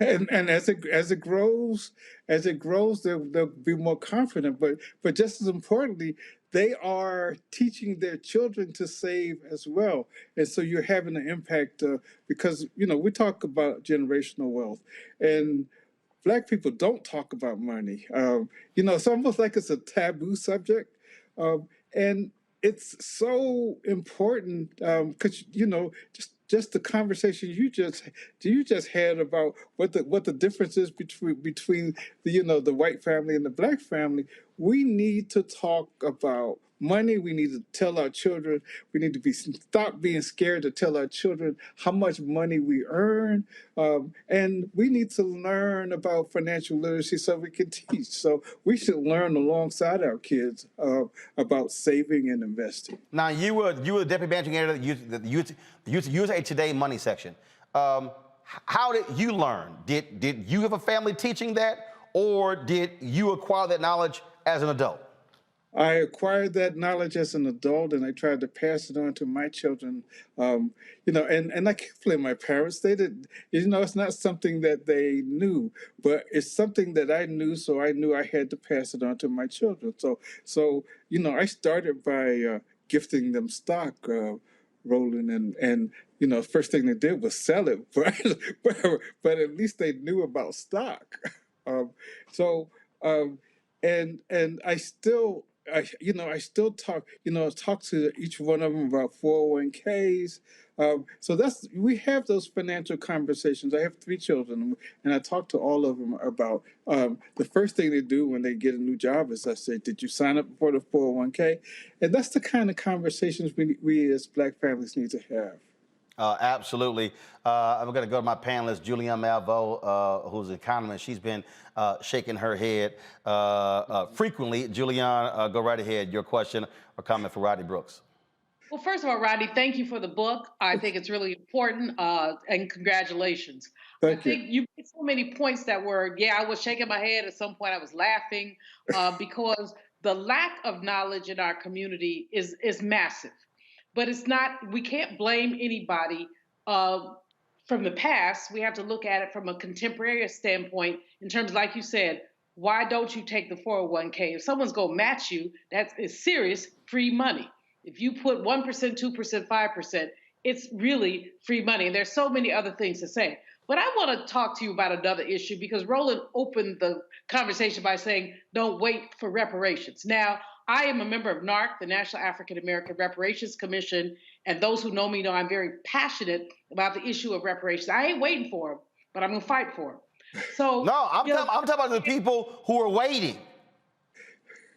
And as it grows, they'll be more confident. But just as importantly, they are teaching their children to save as well. And so you're having an impact because, you know, we talk about generational wealth, and Black people don't talk about money. You know, it's almost like it's a taboo subject. And it's so important because, you know, just the conversation you just had about what the difference is between the, you know, the white family and the Black family. We need to talk about money. We need to tell our children. We need to stop being scared to tell our children how much money we earn, and we need to learn about financial literacy so we can teach. So we should learn alongside our kids about saving and investing. Now, you were the deputy managing editor of the USA Today Money section. How did you learn? Did you have a family teaching that, or did you acquire that knowledge as an adult? I acquired that knowledge as an adult, and I tried to pass it on to my children. You know, and I can't blame my parents. They did, you know, it's not something that they knew, but it's something that I knew, so I knew I had to pass it on to my children. So you know, I started by gifting them stock, Roland, and you know, first thing they did was sell it, but at least they knew about stock. And I still talk to each one of them about 401ks. So we have those financial conversations. I have 3 children, and I talk to all of them about the first thing they do when they get a new job is I say, did you sign up for the 401k? And that's the kind of conversations we as Black families need to have. Absolutely. I'm going to go to my panelist, Julianne Malveaux, who's an economist. She's been shaking her head frequently. Julianne, go right ahead. Your question or comment for Rodney Brooks. Well, first of all, Rodney, thank you for the book. I think it's really important, and congratulations. Thank you. I think you made so many points that were, I was shaking my head. At some point, I was laughing because the lack of knowledge in our community is massive. But it's not, we can't blame anybody from the past. We have to look at it from a contemporary standpoint in terms, like you said, why don't you take the 401k? If someone's going to match you, it's serious free money. If you put 1%, 2%, 5%, it's really free money. And there's so many other things to say. But I want to talk to you about another issue because Roland opened the conversation by saying, don't wait for reparations. Now, I am a member of NARC, the National African American Reparations Commission, and those who know me know I'm very passionate about the issue of reparations. I ain't waiting for them, but I'm going to fight for them. So no, I'm talking about the people who are waiting.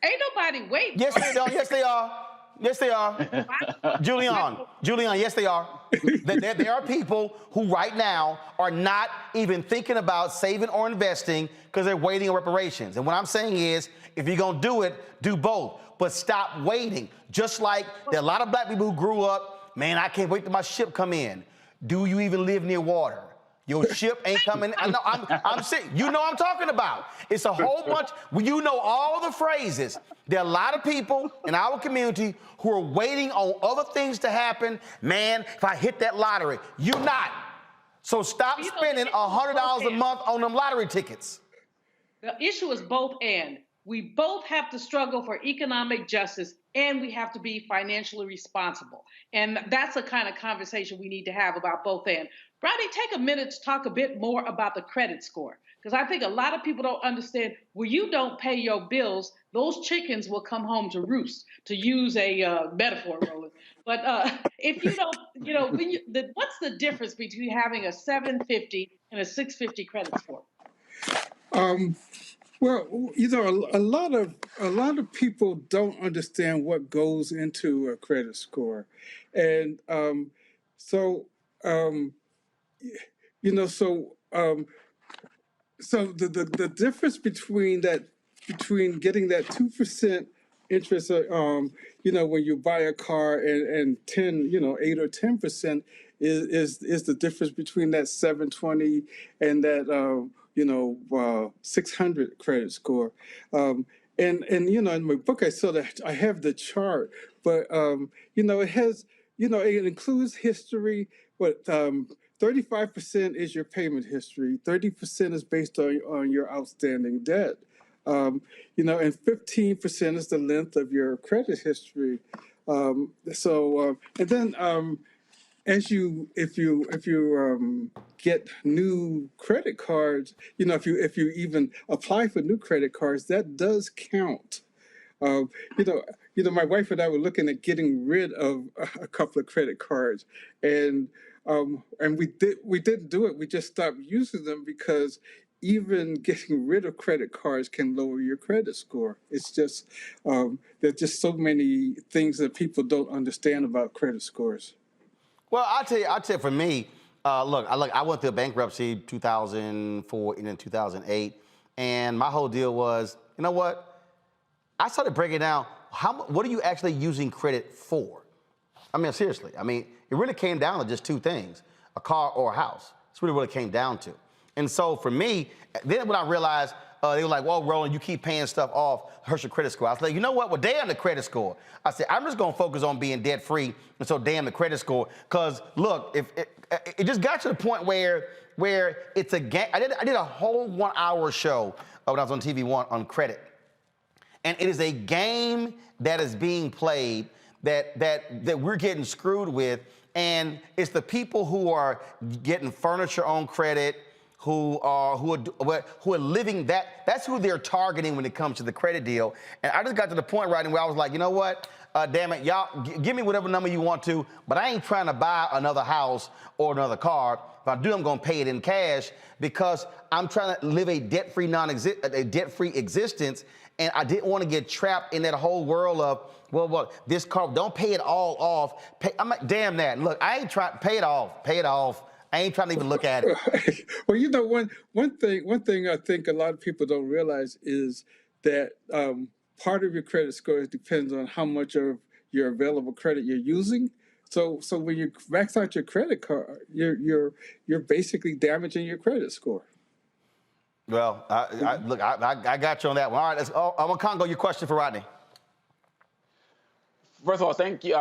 Ain't nobody waiting. Yes, they are. Yes, they are. Yes, they are. Julianne, yes, they are. There are people who right now are not even thinking about saving or investing because they're waiting on reparations. And what I'm saying is, if you're going to do it, do both. But stop waiting. Just like there are a lot of Black people who grew up, man, I can't wait till my ship come in. Do you even live near water? Your ship ain't coming. I know, I'm sick. You know what I'm talking about. It's a whole bunch. You know all the phrases. There are a lot of people in our community who are waiting on other things to happen. Man, if I hit that lottery, you're not. So stop spending $100 a month on them lottery tickets. The issue is both and. We both have to struggle for economic justice, and we have to be financially responsible. And that's the kind of conversation we need to have about both ends. Brownie, take a minute to talk a bit more about the credit score, because I think a lot of people don't understand, when you don't pay your bills, those chickens will come home to roost, to use a metaphor, Roland. But if you don't, what's the difference between having a 750 and a 650 credit score? Well, a lot of people don't understand what goes into a credit score, and so um, so the difference between getting that 2% interest, when you buy a car and 8 or 10% is the difference between that 720 and that 600 credit score. And in my book I have the chart, but it has it includes history, but 35% is your payment history, 30% is based on your outstanding debt, and 15% is the length of your credit history. And then if you get new credit cards, if you even apply for new credit cards, that does count. Um, you know, my wife and I were looking at getting rid of a couple of credit cards, and we didn't do it. We just stopped using them because even getting rid of credit cards can lower your credit score. It's just there's just so many things that people don't understand about credit scores. Well, I'll tell you for me, I went through bankruptcy 2004 and then 2008, and my whole deal was, you know what? I started breaking down what are you actually using credit for? I mean, seriously. I mean, it really came down to just two things: a car or a house. That's really what it came down to. And so for me, then when I realized they were like, "Well, Roland, you keep paying stuff off, hurts your credit score." I was like, you know what? Well, damn the credit score. I said, I'm just gonna focus on being debt free, and so damn the credit score. Cause look, if it just got to the point where it's a game. I did a whole 1 hour show when I was on TV1 on credit. And it is a game that is being played that we're getting screwed with. And it's the people who are getting furniture on credit, who are living that's who they're targeting when it comes to the credit deal. And I just got to the point right where I was like, you know what? Damn it, y'all, give me whatever number you want to, but I ain't trying to buy another house or another car. If I do, I'm gonna pay it in cash because I'm trying to live a debt-free existence. And I didn't want to get trapped in that whole world of, well, this car, don't pay it all off. I'm like, damn that. Look, I ain't trying to pay it off. I ain't trying to even look at it. Well, one thing I think a lot of people don't realize is that part of your credit score depends on how much of your available credit you're using. So when you max out your credit card, you're basically damaging your credit score. Well, I got you on that one. All right, I'm on Congo. Your question for Rodney. First of all, thank you.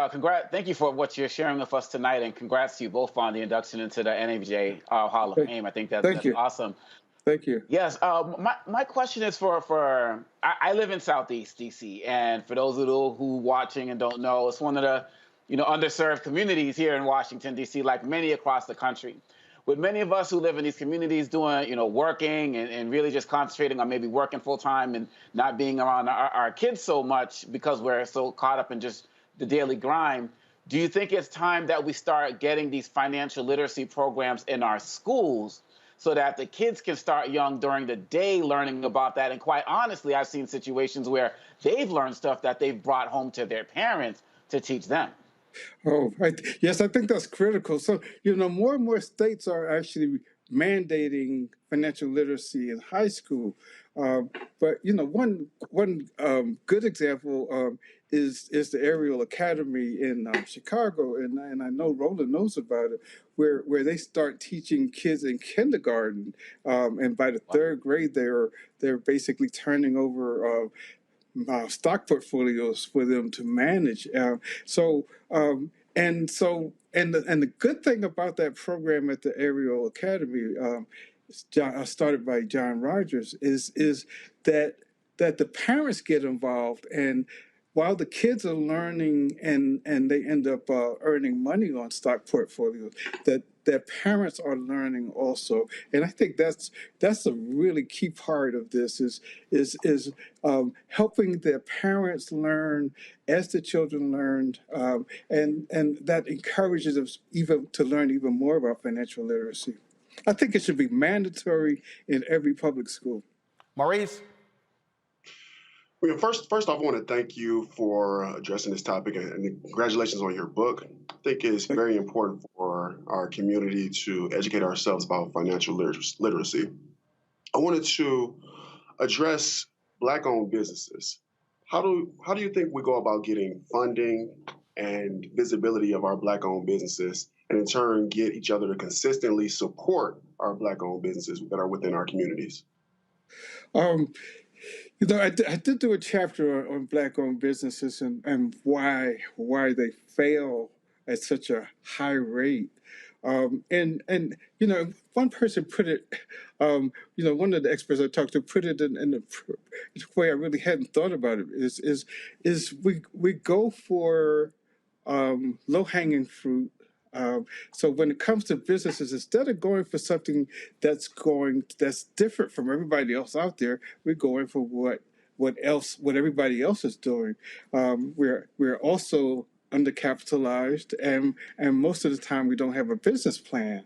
Thank you for what you're sharing with us tonight, and congrats to you both on the induction into the NABJ Hall of Fame. I think that's awesome. Thank you. Yes. My question is for I live in Southeast DC, and for those who watching and don't know, it's one of the underserved communities here in Washington DC, like many across the country. With many of us who live in these communities doing, working and really just concentrating on maybe working full time and not being around our kids so much because we're so caught up in just the daily grind, do you think it's time that we start getting these financial literacy programs in our schools so that the kids can start young during the day learning about that? And quite honestly, I've seen situations where they've learned stuff that they've brought home to their parents to teach them. Oh, yes, I think that's critical. So, more and more states are actually mandating financial literacy in high school. But, one good example is the Ariel Academy in Chicago, and I know Roland knows about it, where they start teaching kids in kindergarten, and by the third grade, they're basically turning over stock portfolios for them to manage. And the good thing about that program at the Ariel Academy, started by John Rogers, is that that the parents get involved, and while the kids are learning and they end up earning money on stock portfolios, that their parents are learning also. And I think that's a really key part of this is helping their parents learn as the children learn, and that encourages us even to learn even more about financial literacy. I think it should be mandatory in every public school. Maurice? Well, first off, I want to thank you for addressing this topic and congratulations on your book. I think it's very important for our community to educate ourselves about financial literacy. I wanted to address Black-owned businesses. How do you think we go about getting funding and visibility of our Black-owned businesses, and in turn get each other to consistently support our Black-owned businesses that are within our communities? You know, I did do a chapter on Black-owned businesses and why they fail at such a high rate. And you know, one person put it, you know, one of the experts I talked to put it in the way I really hadn't thought about it is we go for low-hanging fruit. So when it comes to businesses, instead of going for something that's different from everybody else out there, we're going for what everybody else is doing. We're also undercapitalized, and most of the time we don't have a business plan.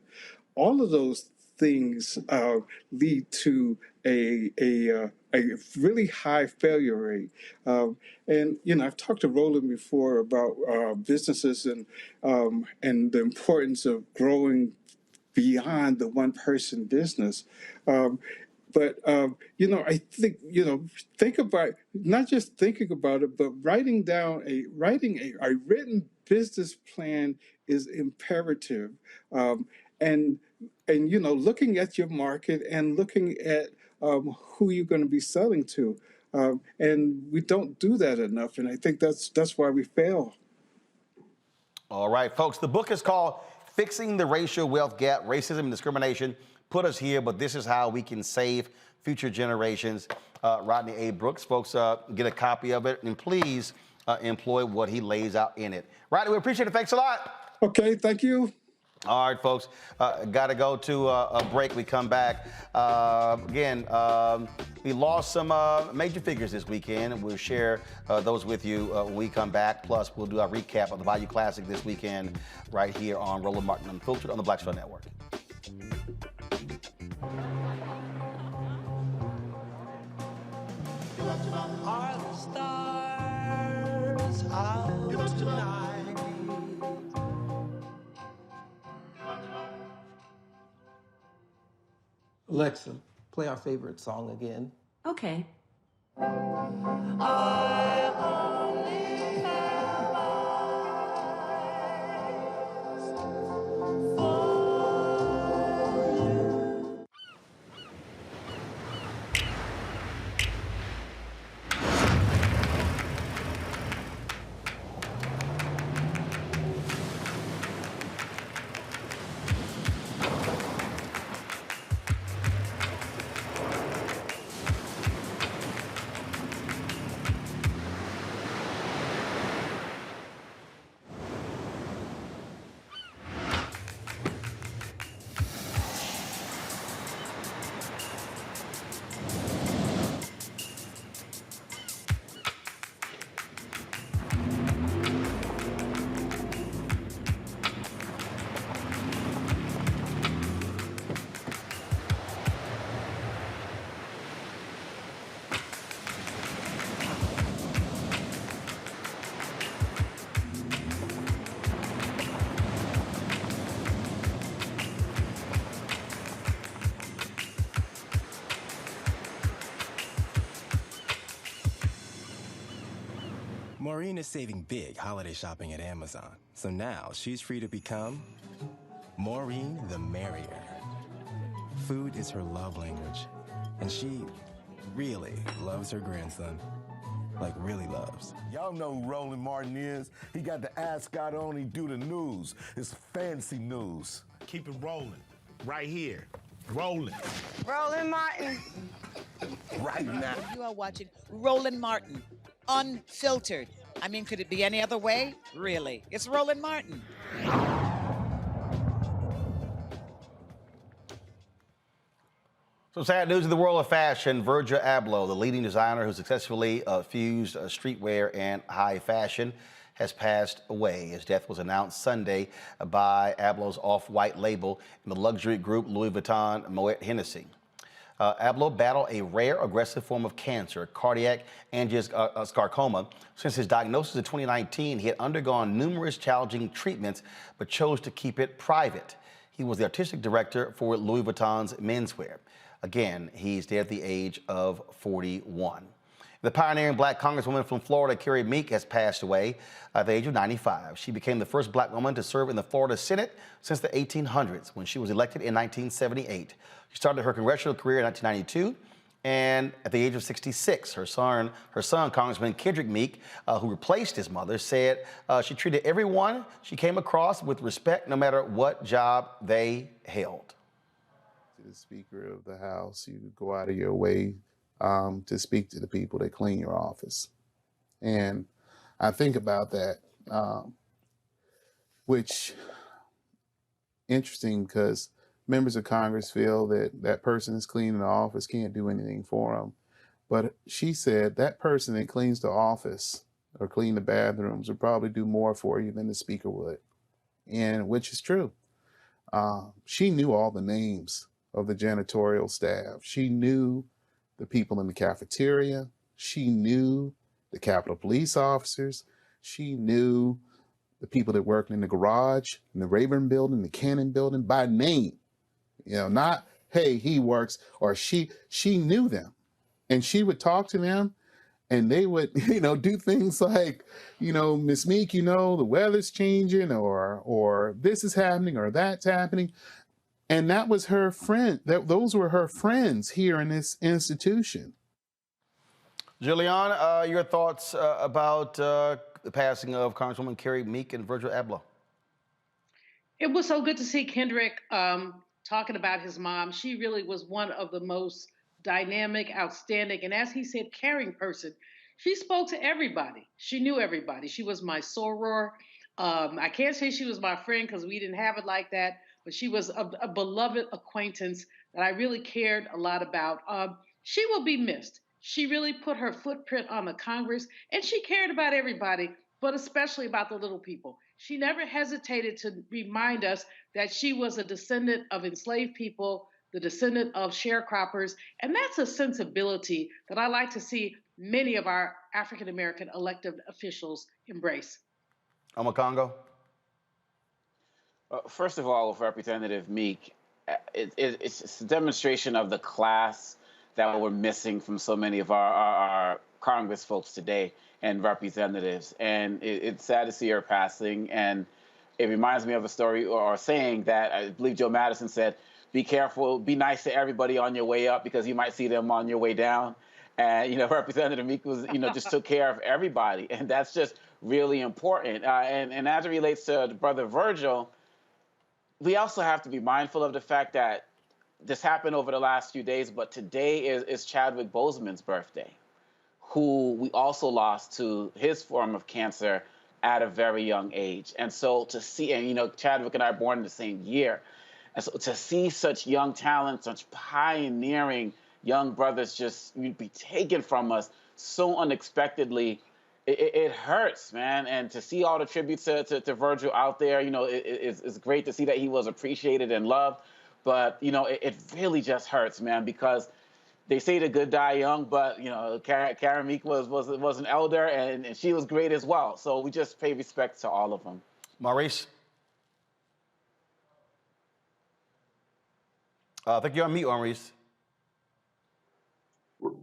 All of those things lead to a really high failure rate. And you know, I've talked to Roland before about businesses and the importance of growing beyond the one-person business. But you know, I think, you know, think about not just thinking about it, but writing a written business plan is imperative. And you know, looking at your market and looking at who you're going to be selling to, and we don't do that enough. And I think that's why we fail. All right, folks. The book is called "Fixing the Racial Wealth Gap: Racism and Discrimination Put Us Here, but This Is How We Can Save Future Generations." Rodney A. Brooks. Folks, get a copy of it, and please employ what he lays out in it. Rodney, we appreciate it. Thanks a lot. Okay, thank you. All right, folks, got to go to a break. We come back. Again, we lost some major figures this weekend, and we'll share those with you when we come back. Plus, we'll do our recap of the Bayou Classic this weekend right here on Roland Martin Unfiltered on the Black Star Network. Are the stars out tonight? Alexa, play our favorite song again. Okay. I only have eyes for you. Maureen is saving big holiday shopping at Amazon. So now she's free to become Maureen the Merrier. Food is her love language, and she really loves her grandson. Like, really loves. Y'all know who Roland Martin is. He got the ascot on, he do the news. It's fancy news. Keep it rolling. Right here. Rolling. Roland Martin. right now. You are watching Roland Martin, Unfiltered. I mean, could it be any other way? Really? It's Roland Martin. Some sad news in the world of fashion. Virgil Abloh, the leading designer who successfully fused streetwear and high fashion, has passed away. His death was announced Sunday by Abloh's off-white label and the luxury group Louis Vuitton Moet Hennessy. Abloh battled a rare aggressive form of cancer, cardiac angiosarcoma. Since his diagnosis in 2019, he had undergone numerous challenging treatments, but chose to keep it private. He was the artistic director for Louis Vuitton's menswear. Again, he's dead at the age of 41. The pioneering black congresswoman from Florida, Carrie Meek, has passed away at the age of 95. She became the first black woman to serve in the Florida Senate since the 1800s, when she was elected in 1978. She started her congressional career in 1992, and at the age of 66, her son, Congressman Kendrick Meek, who replaced his mother, said she treated everyone she came across with respect, no matter what job they held. To the Speaker of the House, you go out of your way to speak to the people that clean your office. And I think about that, which interesting, because members of Congress feel that that person that's cleaning the office can't do anything for them. But she said that person that cleans the office or clean the bathrooms would probably do more for you than the Speaker would, and which is true. She knew all the names of the janitorial staff. She knew the people in the cafeteria. She knew the Capitol Police officers. She knew the people that worked in the garage, in the Rayburn building, the Cannon building by name. You know, not, hey, he works, or she knew them. And she would talk to them, and they would, do things like, Miss Meek, the weather's changing, or this is happening, or that's happening. And that was her friend. Those were her friends here in this institution. Jillian, your thoughts about the passing of Congresswoman Carrie Meek and Virgil Abloh? It was so good to see Kendrick talking about his mom. She really was one of the most dynamic, outstanding, and as he said, caring person. She spoke to everybody. She knew everybody. She was my soror. I can't say she was my friend because we didn't have it like that, but she was a beloved acquaintance that I really cared a lot about. She will be missed. She really put her footprint on the Congress, and she cared about everybody, but especially about the little people. She never hesitated to remind us that she was a descendant of enslaved people, the descendant of sharecroppers, and that's a sensibility that I like to see many of our African-American elected officials embrace. Congo. First of all, with Representative Meek, it's a demonstration of the class that we're missing from so many of our Congress folks today and representatives. And it's sad to see her passing. And it reminds me of a story or saying that I believe Joe Madison said, be careful, be nice to everybody on your way up because you might see them on your way down. And, Representative Meek was, just took care of everybody. And that's just really important. And as it relates to Brother Virgil, we also have to be mindful of the fact that this happened over the last few days, but today is Chadwick Boseman's birthday, who we also lost to his form of cancer at a very young age. And so to see, and Chadwick and I are born in the same year, and so to see such young talent, such pioneering young brothers just be taken from us so unexpectedly, it hurts, man. And to see all the tributes to Virgil out there, it's great to see that he was appreciated and loved. But, it really just hurts, man, because they say the good die young, but, Karen Meek was an elder, and she was great as well. So we just pay respect to all of them. Maurice? I think you're on mute, Maurice.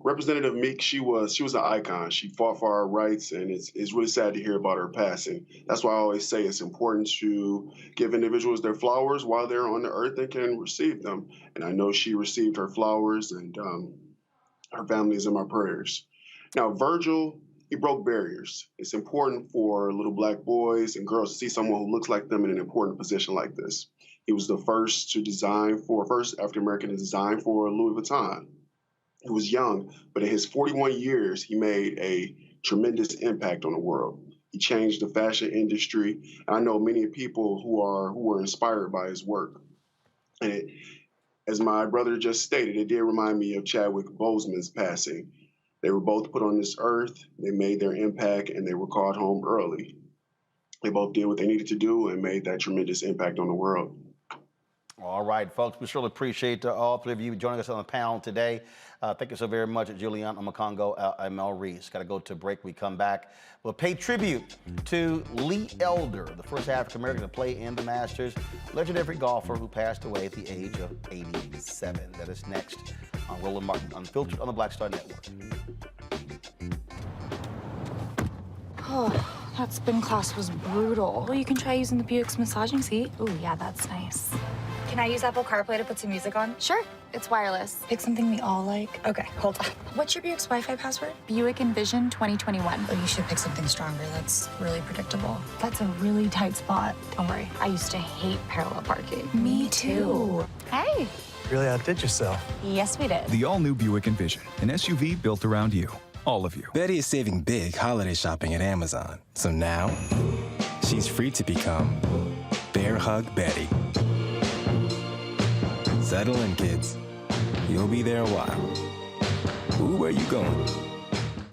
Representative Meek, she was an icon. She fought for our rights, and it's really sad to hear about her passing. That's why I always say it's important to give individuals their flowers while they're on the earth and can receive them. And I know she received her flowers, and her family is in my prayers. Now, Virgil, he broke barriers. It's important for little black boys and girls to see someone who looks like them in an important position like this. He was the first African-American to design for Louis Vuitton. He was young, but in his 41 years, he made a tremendous impact on the world. He changed the fashion industry, and I know many people who were inspired by his work. And as my brother just stated, it did remind me of Chadwick Boseman's passing. They were both put on this earth, they made their impact, and they were called home early. They both did what they needed to do and made that tremendous impact on the world. All right, folks, we surely appreciate all three of you joining us on the panel today. Thank you so very much, Julian Omokongo and Mel Reese. Got to go to a break. We come back. We'll pay tribute to Lee Elder, the first African-American to play in the Masters, legendary golfer who passed away at the age of 87. That is next on Roland Martin Unfiltered on the Black Star Network. Oh, that spin class was brutal. Well, you can try using the Buick's massaging seat. Ooh, yeah, that's nice. Can I use Apple CarPlay to put some music on? Sure. It's wireless. Pick something we all like. Okay, hold on. What's your Buick's Wi-Fi password? Buick Envision 2021. Oh, you should pick something stronger. That's really predictable. That's a really tight spot. Don't worry. I used to hate parallel parking. Me too. Hey. Really outdid yourself. Yes, we did. The all-new Buick Envision, an SUV built around you. All of you. Betty is saving big holiday shopping at Amazon. So now, she's free to become Bear Hug Betty. Settle in, kids. You'll be there a while. Ooh, where you going?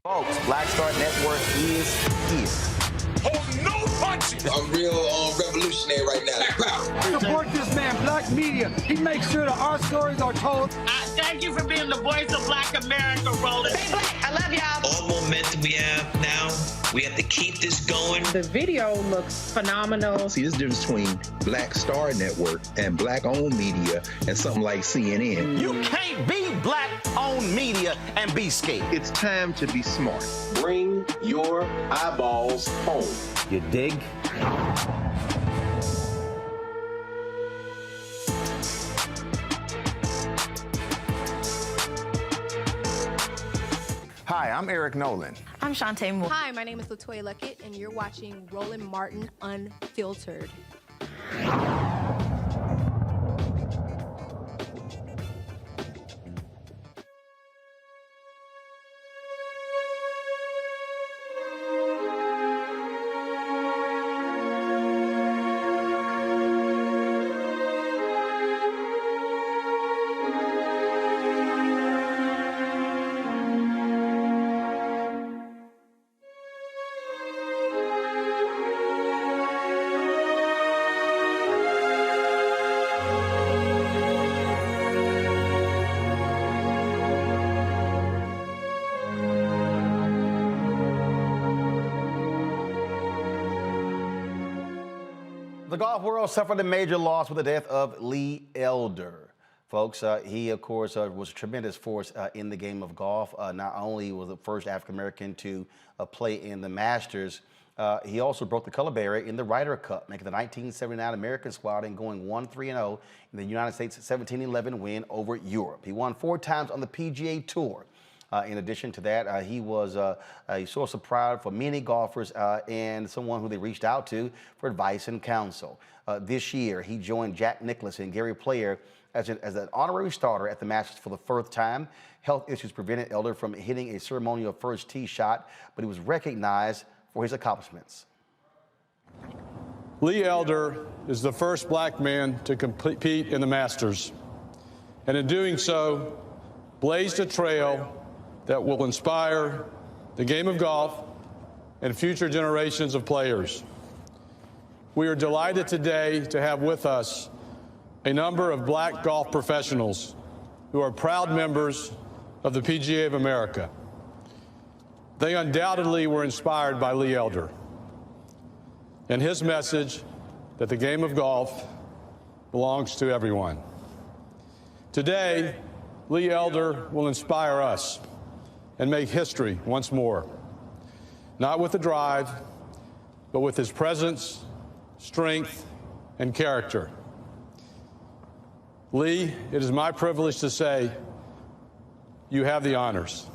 Folks, Black Star Network is here. Oh, no punches! I'm real revolutionary right now. Support this man, Black Media. He makes sure that our stories are told. Thank you for being the voice of Black America, Roland. Stay black. I love y'all. All momentum we have now, we have to keep this going. The video looks phenomenal. See, this difference between Black Star Network and Black-owned media and something like CNN. You can't be Black-owned media and be scared. It's time to be smart. Bring your eyeballs home. You dig? Hi, I'm Eric Nolan. I'm Shantae Moore. Hi, my name is LaToya Luckett, and you're watching Roland Martin Unfiltered. The golf world suffered a major loss with the death of Lee Elder. Folks, he, of course, was a tremendous force in the game of golf. Not only was the first African-American to play in the Masters, he also broke the color barrier in the Ryder Cup, making the 1979 American squad and going 1-3-0 in the United States 17-11 win over Europe. He won 4 times on the PGA Tour. In addition to that, he was a source of pride for many golfers and someone who they reached out to for advice and counsel. This year, he joined Jack Nicklaus and Gary Player as an honorary starter at the Masters for the first time. Health issues prevented Elder from hitting a ceremonial first tee shot, but he was recognized for his accomplishments. Lee Elder is the first black man to compete in the Masters, and in doing so, blazed a trail that will inspire the game of golf and future generations of players. We are delighted today to have with us a number of black golf professionals who are proud members of the PGA of America. They undoubtedly were inspired by Lee Elder and his message that the game of golf belongs to everyone. Today, Lee Elder will inspire us and make history once more, not with the drive, but with his presence, strength, and character. Lee, it is my privilege to say you have the honors.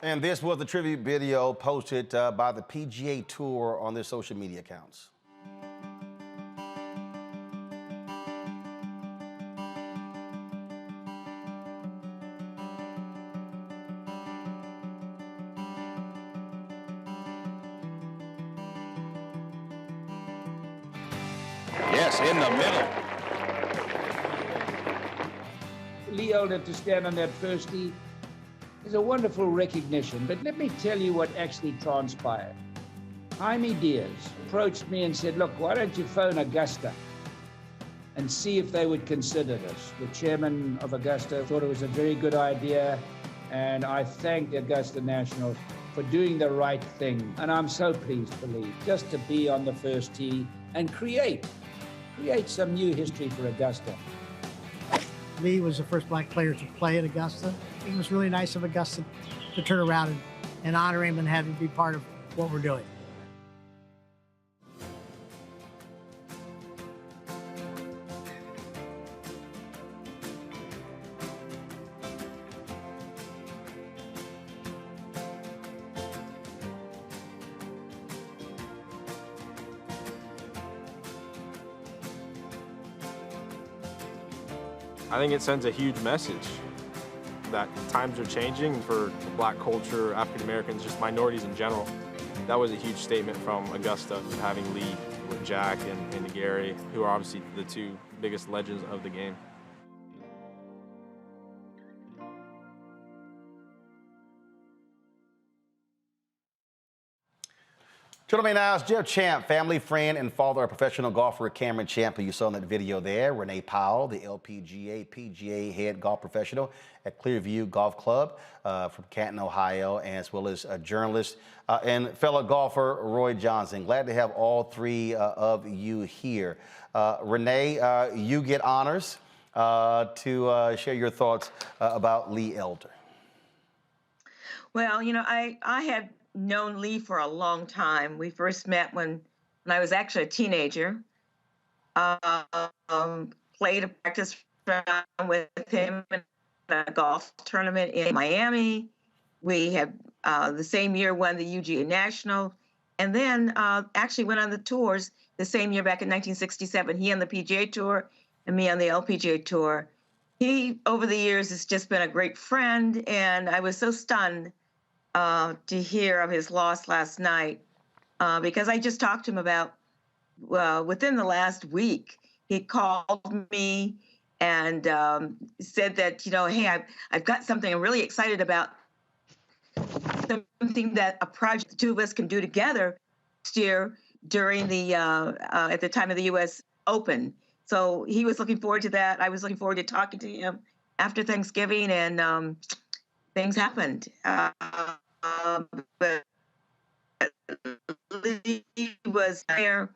And this was the tribute video posted by the PGA Tour on their social media accounts. Yes, in the middle. Lee Elder to stand on that first tee is a wonderful recognition, but let me tell you what actually transpired. Jaime Diaz approached me and said, look, why don't you phone Augusta and see if they would consider this? The chairman of Augusta thought it was a very good idea, and I thank the Augusta National for doing the right thing. And I'm so pleased for Lee just to be on the first tee and create some new history for Augusta. Lee was the first black player to play at Augusta. It was really nice of Augusta to turn around and honor him and have him be part of what we're doing. I think it sends a huge message that times are changing for black culture, African Americans, just minorities in general. That was a huge statement from Augusta, having Lee with Jack and Gary, who are obviously the two biggest legends of the game. Joining me now is Jeff Champ, family friend and father of professional golfer Cameron Champ, who you saw in that video there. Renee Powell, the PGA head golf professional at Clearview Golf Club from Canton, Ohio, as well as a journalist and fellow golfer Roy Johnson. Glad to have all three of you here. Renee, you get honors to share your thoughts about Lee Elder. Well, you know, I had known Lee for a long time. We first met when I was actually a teenager. Played a practice round with him in a golf tournament in Miami. We had the same year won the UGA National, and then actually went on the tours the same year back in 1967. He on the PGA Tour and me on the LPGA Tour. He, over the years, has just been a great friend, and I was so stunned to hear of his loss last night, because I just talked to him about, within the last week, he called me and said that, you know, hey, I've got something I'm really excited about, something that a project the two of us can do together next year during the, at the time of the U.S. Open. So he was looking forward to that. I was looking forward to talking to him after Thanksgiving, and things happened. But Lee was there.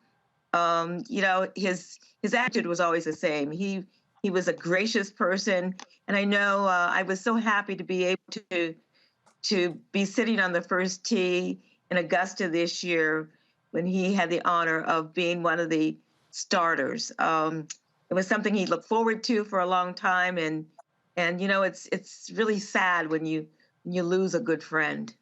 You know, his attitude was always the same. He was a gracious person, and I know I was so happy to be able to be sitting on the first tee in Augusta this year when he had the honor of being one of the starters. It was something he looked forward to for a long time, and you know, it's really sad when you lose a good friend.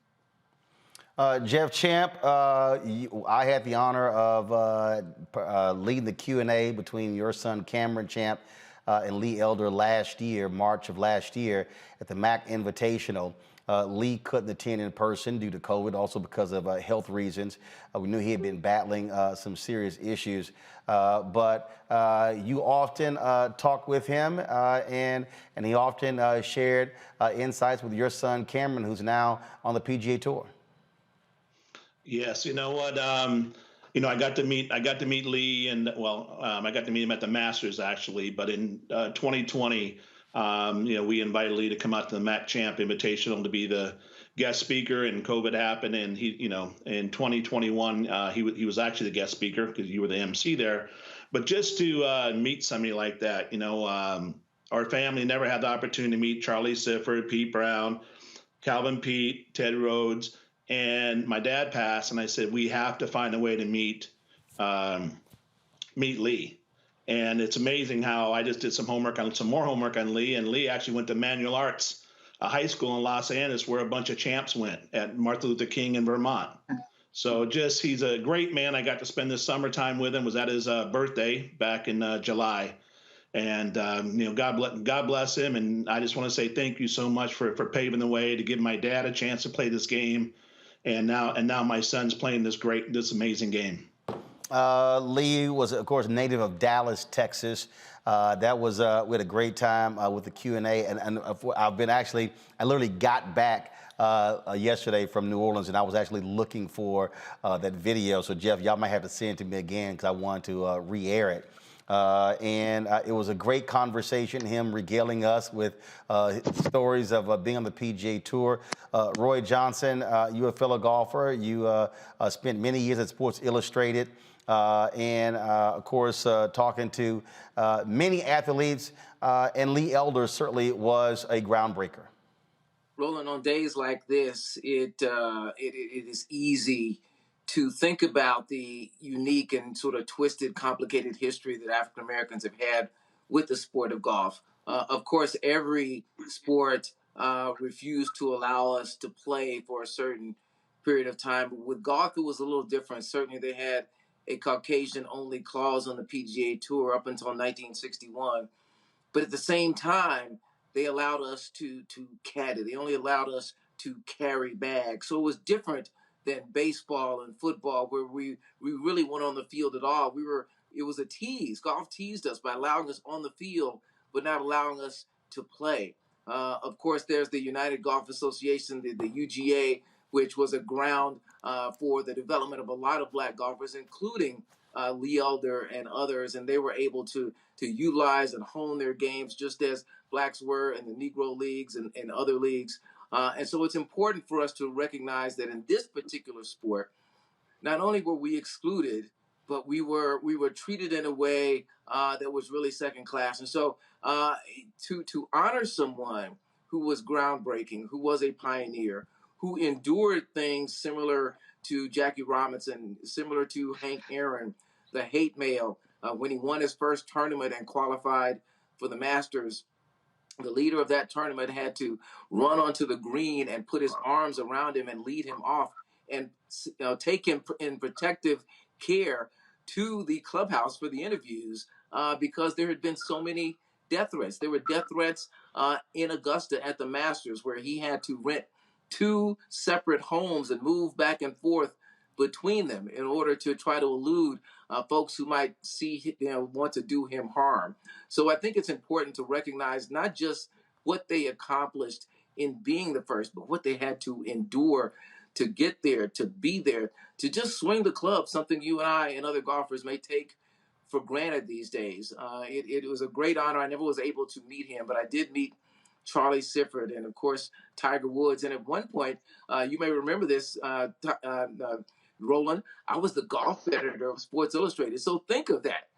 Jeff Champ, I had the honor of leading the Q&A between your son Cameron Champ and Lee Elder last year, March of last year, at the MAC Invitational. Lee couldn't attend in person due to COVID, also because of health reasons. We knew he had been battling some serious issues, but you often talked with him, and he often shared insights with your son Cameron, who's now on the PGA Tour. Yes, you know what? You know, I got to meet Lee, and I got to meet him at the Masters actually. But in 2020, you know, we invited Lee to come out to the MAC Champ Invitational to be the guest speaker, and COVID happened, and he, you know, in 2021, he was actually the guest speaker because you were the MC there. But just to meet somebody like that, you know, our family never had the opportunity to meet Charlie Sifford, Pete Brown, Calvin Pete, Ted Rhodes. And my dad passed, and I said, we have to find a way to meet Lee. And it's amazing how I just did some more homework on Lee, and Lee actually went to manual arts high school in Los Angeles where a bunch of champs went at Martin Luther King in Vermont. So he's a great man. I got to spend this summertime with him. Was at his birthday back in July. And, God bless him. And I just want to say thank you so much for paving the way to give my dad a chance to play this game. And now my son's playing this amazing game. Lee was, of course, native of Dallas, Texas. We had a great time with the Q&A. And I literally got back yesterday from New Orleans, and I was actually looking for that video. So, Jeff, y'all might have to send it to me again because I wanted to re-air it. It was a great conversation, him regaling us with stories of being on the PGA Tour. Roy Johnson, you're a fellow golfer. You spent many years at Sports Illustrated of course, talking to many athletes. And Lee Elder certainly was a groundbreaker. Roland, on days like this, it is easy to think about the unique and sort of twisted, complicated history that African Americans have had with the sport of golf. Of course, every sport refused to allow us to play for a certain period of time. But with golf, it was a little different. Certainly, they had a Caucasian-only clause on the PGA Tour up until 1961. But at the same time, they allowed us to caddy. They only allowed us to carry bags. So it was different than baseball and football, where we really weren't on the field at all. It was a tease. Golf teased us by allowing us on the field, but not allowing us to play. Of course, there's the United Golf Association, the UGA, which was a ground for the development of a lot of black golfers, including Lee Elder and others, and they were able to utilize and hone their games just as blacks were in the Negro leagues and other leagues. And so it's important for us to recognize that in this particular sport, not only were we excluded, but we were treated in a way that was really second class. And so to honor someone who was groundbreaking, who was a pioneer, who endured things similar to Jackie Robinson, similar to Hank Aaron, the hate mail, when he won his first tournament and qualified for the Masters, the leader of that tournament had to run onto the green and put his arms around him and lead him off and take him in protective care to the clubhouse for the interviews because there had been so many death threats. There were death threats in Augusta at the Masters, where he had to rent 2 separate homes and move back and forth between them in order to try to elude folks who might want to do him harm. So I think it's important to recognize not just what they accomplished in being the first, but what they had to endure to get there, to be there, to just swing the club, something you and I and other golfers may take for granted these days. It was a great honor. I never was able to meet him, but I did meet Charlie Sifford and, of course, Tiger Woods. And at one point, you may remember this, Roland, I was the golf editor of Sports Illustrated. So think of that,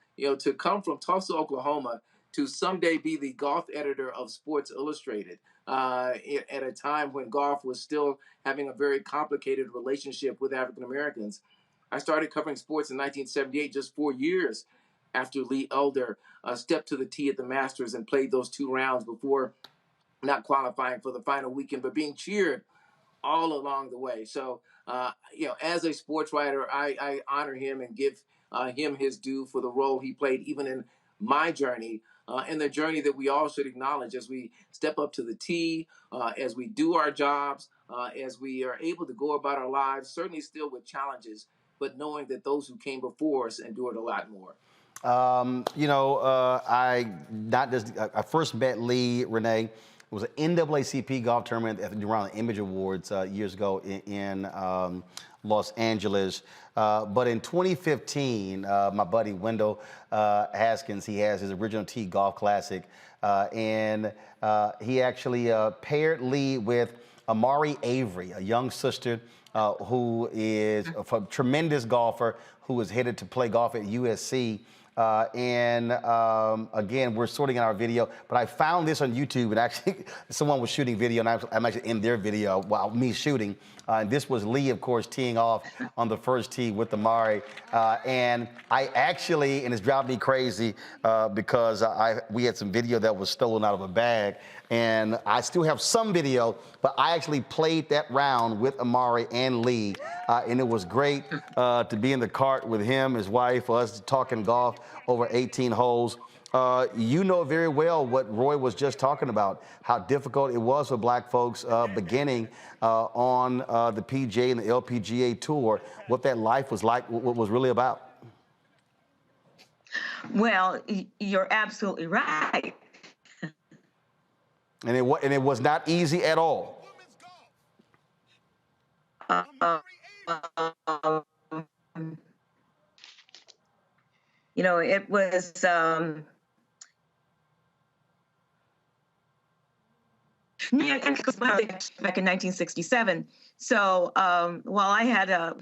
to come from Tulsa, Oklahoma, to someday be the golf editor of Sports Illustrated at a time when golf was still having a very complicated relationship with African Americans. I started covering sports in 1978, just 4 years after Lee Elder stepped to the tee at the Masters and played those 2 rounds before not qualifying for the final weekend, but being cheered all along the way. So, as a sports writer, I honor him and give him his due for the role he played even in my journey and the journey that we all should acknowledge as we step up to the tee, as we do our jobs, as we are able to go about our lives, certainly still with challenges, but knowing that those who came before us endured a lot more. I first met Lee, Renee. It was an NAACP golf tournament around the Image Awards years ago in Los Angeles. But in 2015, my buddy Wendell Haskins, he has his Original Tee Golf Classic, and he actually paired Lee with Amari Avery, a young sister who is a tremendous golfer who is headed to play golf at USC. Again, we're sorting out our video, but I found this on YouTube, and actually someone was shooting video, and I'm actually in their video while me shooting. And this was Lee, of course, teeing off on the first tee with Amari. And I actually, and it's driving me crazy because we had some video that was stolen out of a bag, and I still have some video, but I actually played that round with Amari and Lee, and it was great to be in the cart with him, his wife, us talking golf over 18 holes. You know very well what Roy was just talking about, how difficult it was for black folks beginning on the PGA and the LPGA tour, what that life was like, what was really about. Well, you're absolutely right. And it was not easy at all. You know, it was back in 1967. So while he had a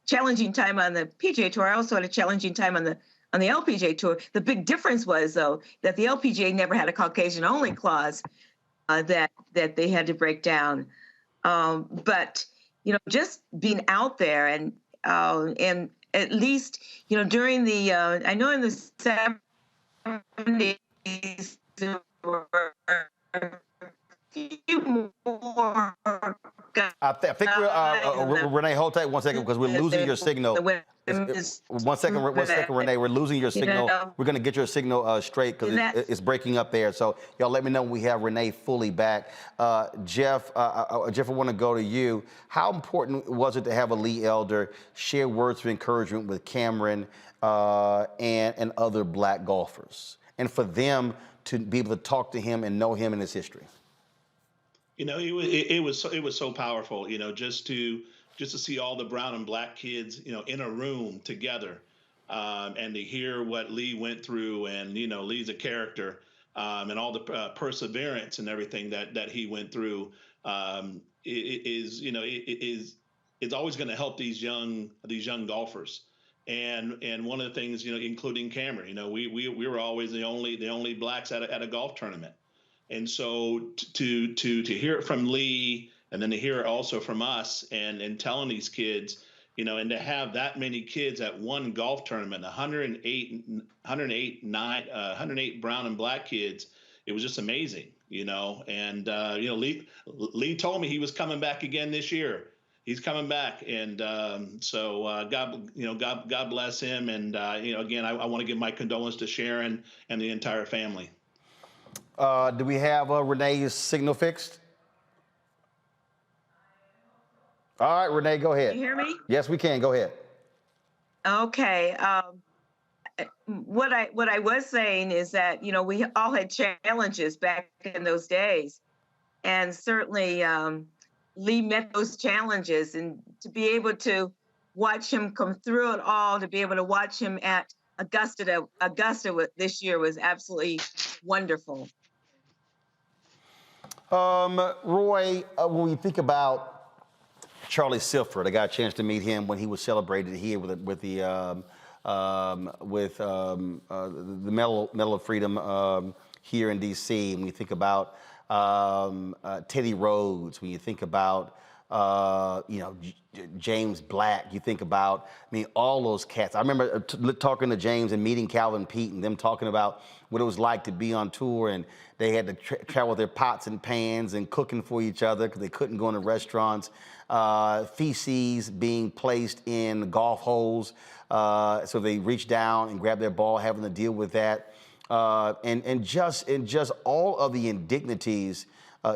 challenging time on the PGA Tour, I also had a challenging time on the LPGA Tour. The big difference was, though, that the LPGA never had a Caucasian-only clause that they had to break down. But you know, just being out there and at least, you know, during the I know in the 70s there were few more. I think we're Renee, hold tight 1 second because we're losing your signal. 1 second, Renee, we're losing your signal. We're going to get your signal straight because it's breaking up there. So y'all let me know when we have Renee fully back. Jeff, I want to go to you. How important was it to have a Lee elder share words of encouragement with Cameron and other black golfers, and for them to be able to talk to him and know him and his history? You know, it was so powerful. You know, just to see all the brown and black kids, you know, in a room together, and to hear what Lee went through, and you know, Lee's a character, and all the perseverance and everything that he went through, it's always going to help these young golfers. And one of the things, you know, including Cameron, you know, we were always the only blacks at a golf tournament. And so to hear it from Lee, and then to hear it also from us, and telling these kids, you know, and to have that many kids at one golf tournament, 108 brown and black kids, it was just amazing, you know. And you know, Lee told me he was coming back again this year. He's coming back, and so God bless him. And you know, again, I want to give my condolences to Sharon and the entire family. Do we have Renee's signal fixed? All right, Renee, go ahead. Can you hear me? Yes, we can. Go ahead. Okay. What I was saying is that, you know, we all had challenges back in those days, and certainly Lee met those challenges, and to be able to watch him come through it all, to be able to watch him at Augusta this year was absolutely wonderful. Roy, when we think about Charlie Silford, I got a chance to meet him when he was celebrated here with the Medal of Freedom here in D.C. When you think about Teddy Rhodes, when you think about you know, James Black, you think about, I mean, all those cats. I remember talking to James and meeting Calvin Pete and them talking about what it was like to be on tour, and they had to travel with their pots and pans and cooking for each other because they couldn't go into restaurants. Feces being placed in golf holes, so they reach down and grab their ball, having to deal with that, and just all of the indignities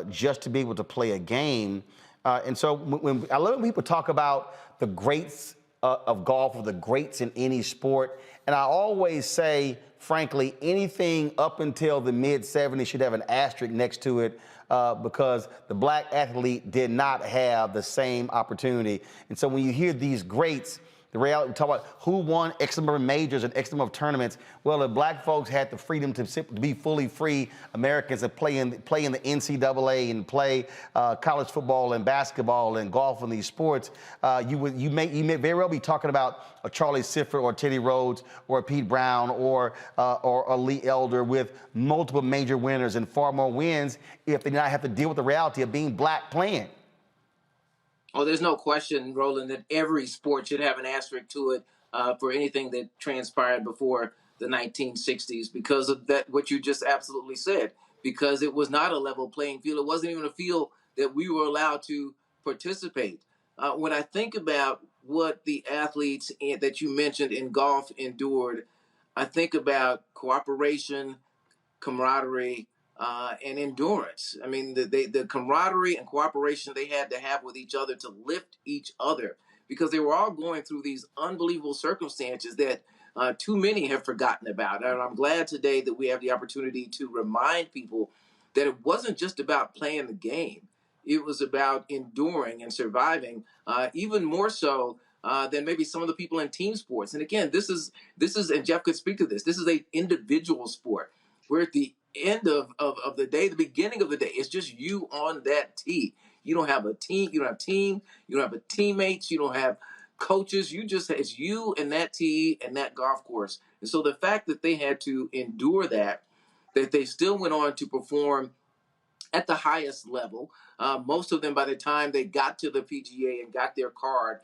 just to be able to play a game. And so when I love when people talk about the greats of golf, or the greats in any sport, and I always say, frankly, anything up until the mid-'70s should have an asterisk next to it because the black athlete did not have the same opportunity. And so when you hear these greats, The reality, we talk about who won X number of majors and X number of tournaments. Well, the black folks had the freedom to be fully free Americans and play in the NCAA and play college football and basketball and golf and these sports. You may very well be talking about a Charlie Sifford or Teddy Rhodes or Pete Brown or a Lee Elder with multiple major winners and far more wins if they did not have to deal with the reality of being black playing. Oh, there's no question, Roland, that every sport should have an asterisk to it for anything that transpired before the 1960s because of that, what you just absolutely said, because it was not a level playing field. It wasn't even a field that we were allowed to participate. When I think about what the athletes that you mentioned in golf endured, I think about cooperation, camaraderie, and endurance. I mean, the camaraderie and cooperation they had to have with each other to lift each other, because they were all going through these unbelievable circumstances that too many have forgotten about. And I'm glad today that we have the opportunity to remind people that it wasn't just about playing the game. It was about enduring and surviving, even more so than maybe some of the people in team sports. And again, this is, and Jeff could speak to this, this is an individual sport. We're at the end of the day, the beginning of the day. It's just you on that tee. You don't have a team. You don't have team. You don't have teammates. You don't have coaches. It's you and that tee and that golf course. And so the fact that they had to endure that they still went on to perform at the highest level. Most of them, by the time they got to the PGA and got their card,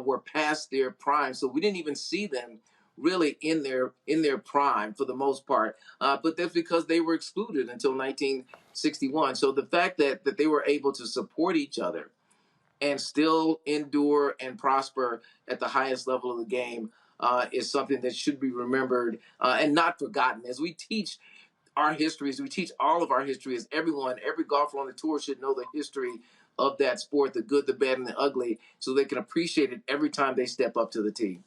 were past their prime. So we didn't even see them really in their prime for the most part. But that's because they were excluded until 1961. So the fact that they were able to support each other and still endure and prosper at the highest level of the game is something that should be remembered and not forgotten. As we teach our histories, we teach all of our histories. Every golfer on the tour should know the history of that sport, the good, the bad, and the ugly, so they can appreciate it every time they step up to the tee.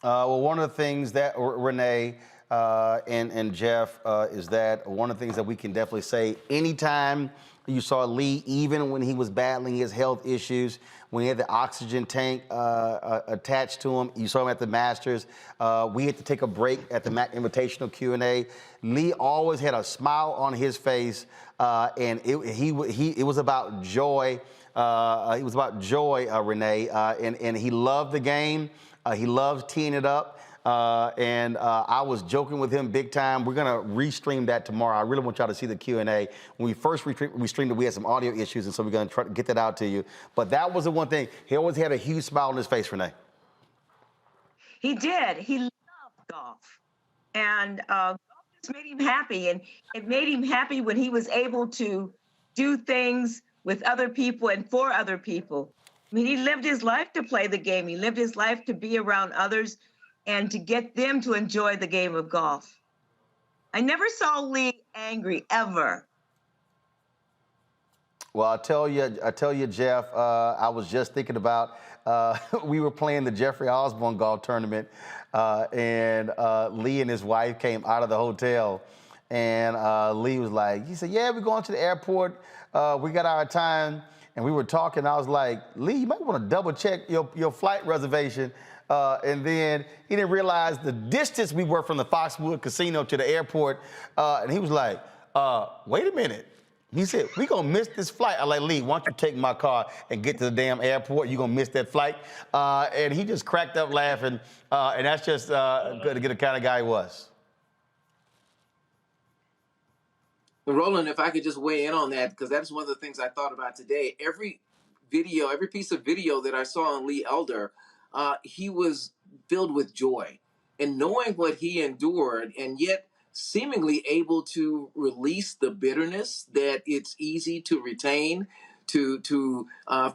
Well, one of the things that, Renee and Jeff, is that one of the things that we can definitely say, anytime you saw Lee, even when he was battling his health issues, when he had the oxygen tank attached to him, you saw him at the Masters. We had to take a break at the Mac Invitational Q&A. Lee always had a smile on his face, and it was about joy. It was about joy, Renee, and he loved the game. He loves teeing it up, and I was joking with him big time. We're going to restream that tomorrow. I really want y'all to see the Q&A. When we first restreamed it, we had some audio issues, and so we're going to try to get that out to you. But that was the one thing. He always had a huge smile on his face, Renee. He did. He loved golf, and golf just made him happy, and it made him happy when he was able to do things with other people and for other people. I mean, he lived his life to play the game. He lived his life to be around others and to get them to enjoy the game of golf. I never saw Lee angry, ever. Well, I tell you, Jeff, I was just thinking about, we were playing the Jeffrey Osborne golf tournament, and Lee and his wife came out of the hotel, and Lee was like, he said, yeah, we're going to the airport. We got our time. And we were talking, I was like, Lee, you might want to double check your flight reservation. And then he didn't realize the distance we were from the Foxwood Casino to the airport. And he was like, wait a minute. He said, we going to miss this flight. I was like, Lee, why don't you take my car and get to the damn airport? You're going to miss that flight. And he just cracked up laughing. And that's just good to get the kind of guy he was. Roland, if I could just weigh in on that, because that's one of the things I thought about today. Every piece of video that I saw on Lee Elder, he was filled with joy. And knowing what he endured, and yet seemingly able to release the bitterness that it's easy to retain, to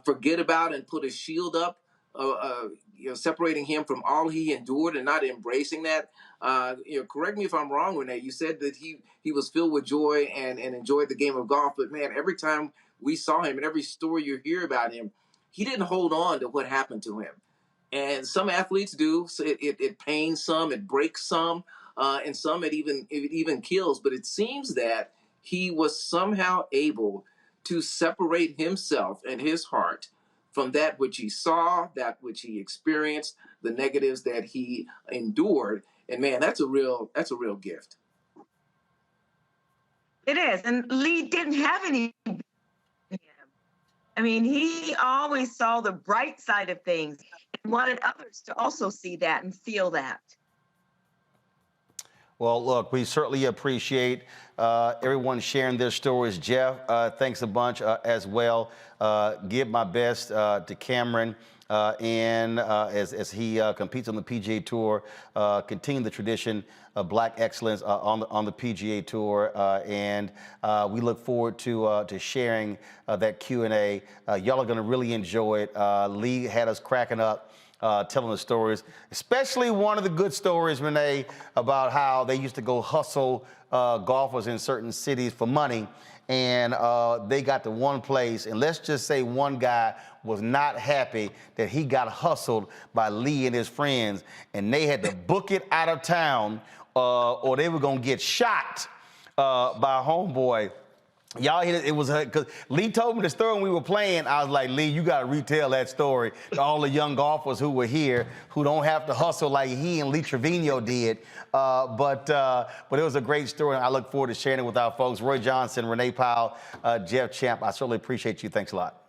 forget about and put a shield up, separating him from all he endured and not embracing that. Correct me if I'm wrong, Renee. You said that he was filled with joy and enjoyed the game of golf. But man, every time we saw him and every story you hear about him, he didn't hold on to what happened to him. And some athletes do. So it pains some, it breaks some, and some it even kills. But it seems that he was somehow able to separate himself and his heart from that which he saw, that which he experienced, the negatives that he endured. And man, that's a real gift. It is. And Lee didn't have any. I mean, he always saw the bright side of things and wanted others to also see that and feel that. Well, look, we certainly appreciate everyone sharing their stories. Jeff, thanks a bunch as well. Give my best to Cameron and as he competes on the PGA Tour, continue the tradition of Black excellence on the PGA Tour, and we look forward to sharing that Q&A. Y'all are going to really enjoy it. Lee had us cracking up. Telling the stories, especially one of the good stories, Renee, about how they used to go hustle golfers in certain cities for money, and they got to one place, and let's just say one guy was not happy that he got hustled by Lee and his friends, and they had to book it out of town or they were gonna get shot by a homeboy. Y'all hear it? It was because Lee told me the story when we were playing. I was like, Lee, you got to retell that story to all the young golfers who were here who don't have to hustle like he and Lee Trevino did. But it was a great story, and I look forward to sharing it with our folks. Roy Johnson, Renee Powell, Jeff Champ, I certainly appreciate you. Thanks a lot.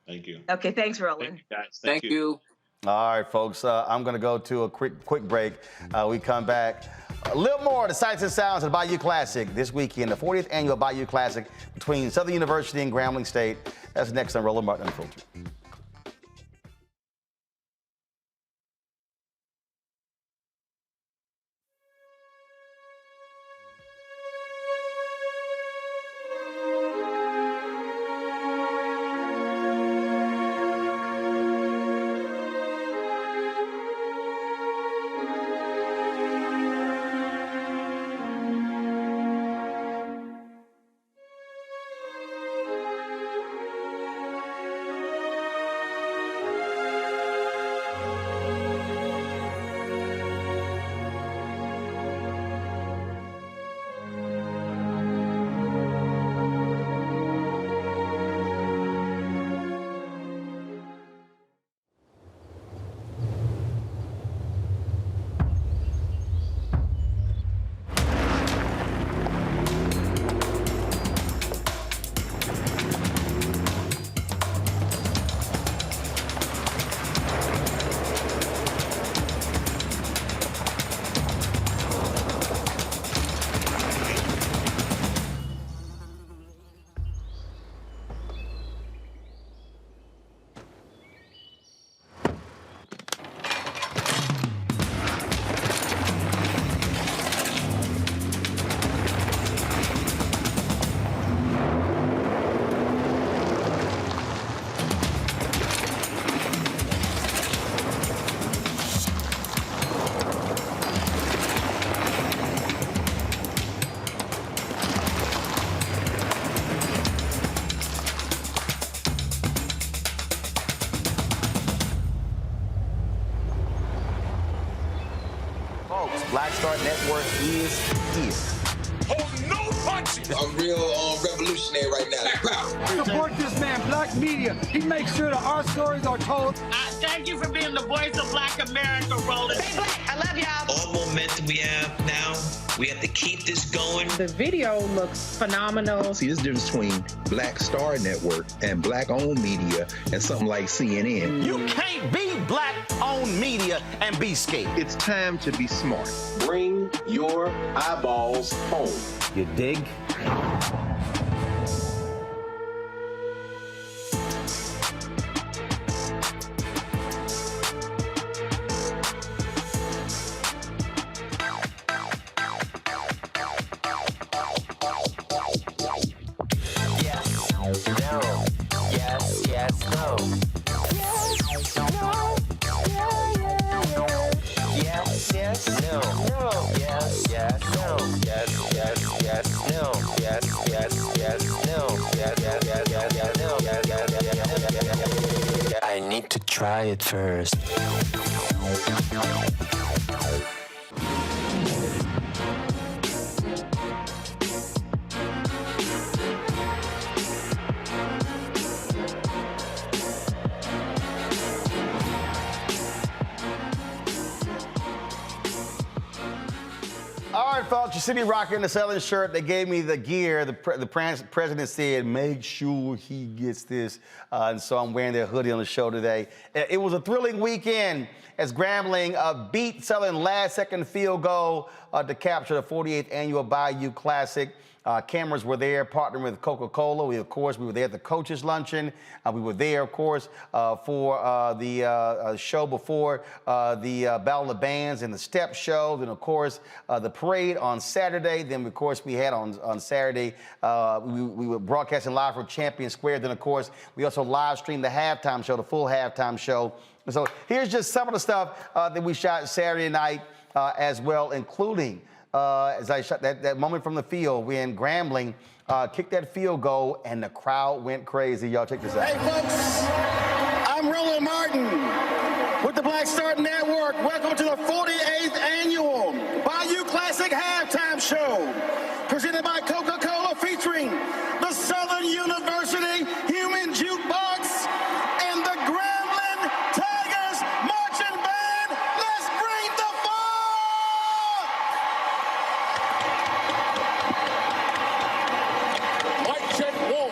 Thank you. Okay, thanks, Roland. Thank you, guys. Thank you. All right, folks, I'm going to go to a quick break. We come back. A little more of the sights and sounds of the Bayou Classic this weekend, the 40th annual Bayou Classic between Southern University and Grambling State. That's next on Roland Martin Unfiltered. Black Star Network is here. Hold no punches. I'm real revolutionary right now. Support this man, Black media. He makes sure that our stories are told. Thank you for being the voice of Black America, Roland. Stay black. I love y'all. All momentum we have now, we have to keep this going. The video looks phenomenal. See, this difference between Black Star Network and Black-owned media and something like CNN. You can't be Black-owned media and be scared. It's time to be smart. Bring your eyeballs home. You dig? I need to try it first. You see me rocking the Southern shirt. They gave me the gear. The president said, make sure he gets this. And so I'm wearing their hoodie on the show today. It was a thrilling weekend as Grambling beat Southern last-second field goal to capture the 48th annual Bayou Classic. Cameras were there partnering with Coca-Cola. We were there at the coaches' luncheon. We were there, of course, for the show before the Battle of the Bands and the Step Show. Then, of course, the parade on Saturday. Then, of course, we had on Saturday, we were broadcasting live from Champion Square. Then, of course, we also live streamed the halftime show, the full halftime show. So here's just some of the stuff that we shot Saturday night as well, including as I shot that moment from the field when Grambling kicked that field goal and the crowd went crazy. Y'all check this out. Hey, folks, I'm Roland Martin with the Black Star Network. Welcome to the 48th annual Bayou Classic Halftime Show, presented by Coca-Cola, featuring the Southern University Human Jukebox and the Grambling Tigers Marching Band. Let's bring the fun! Mic check, one.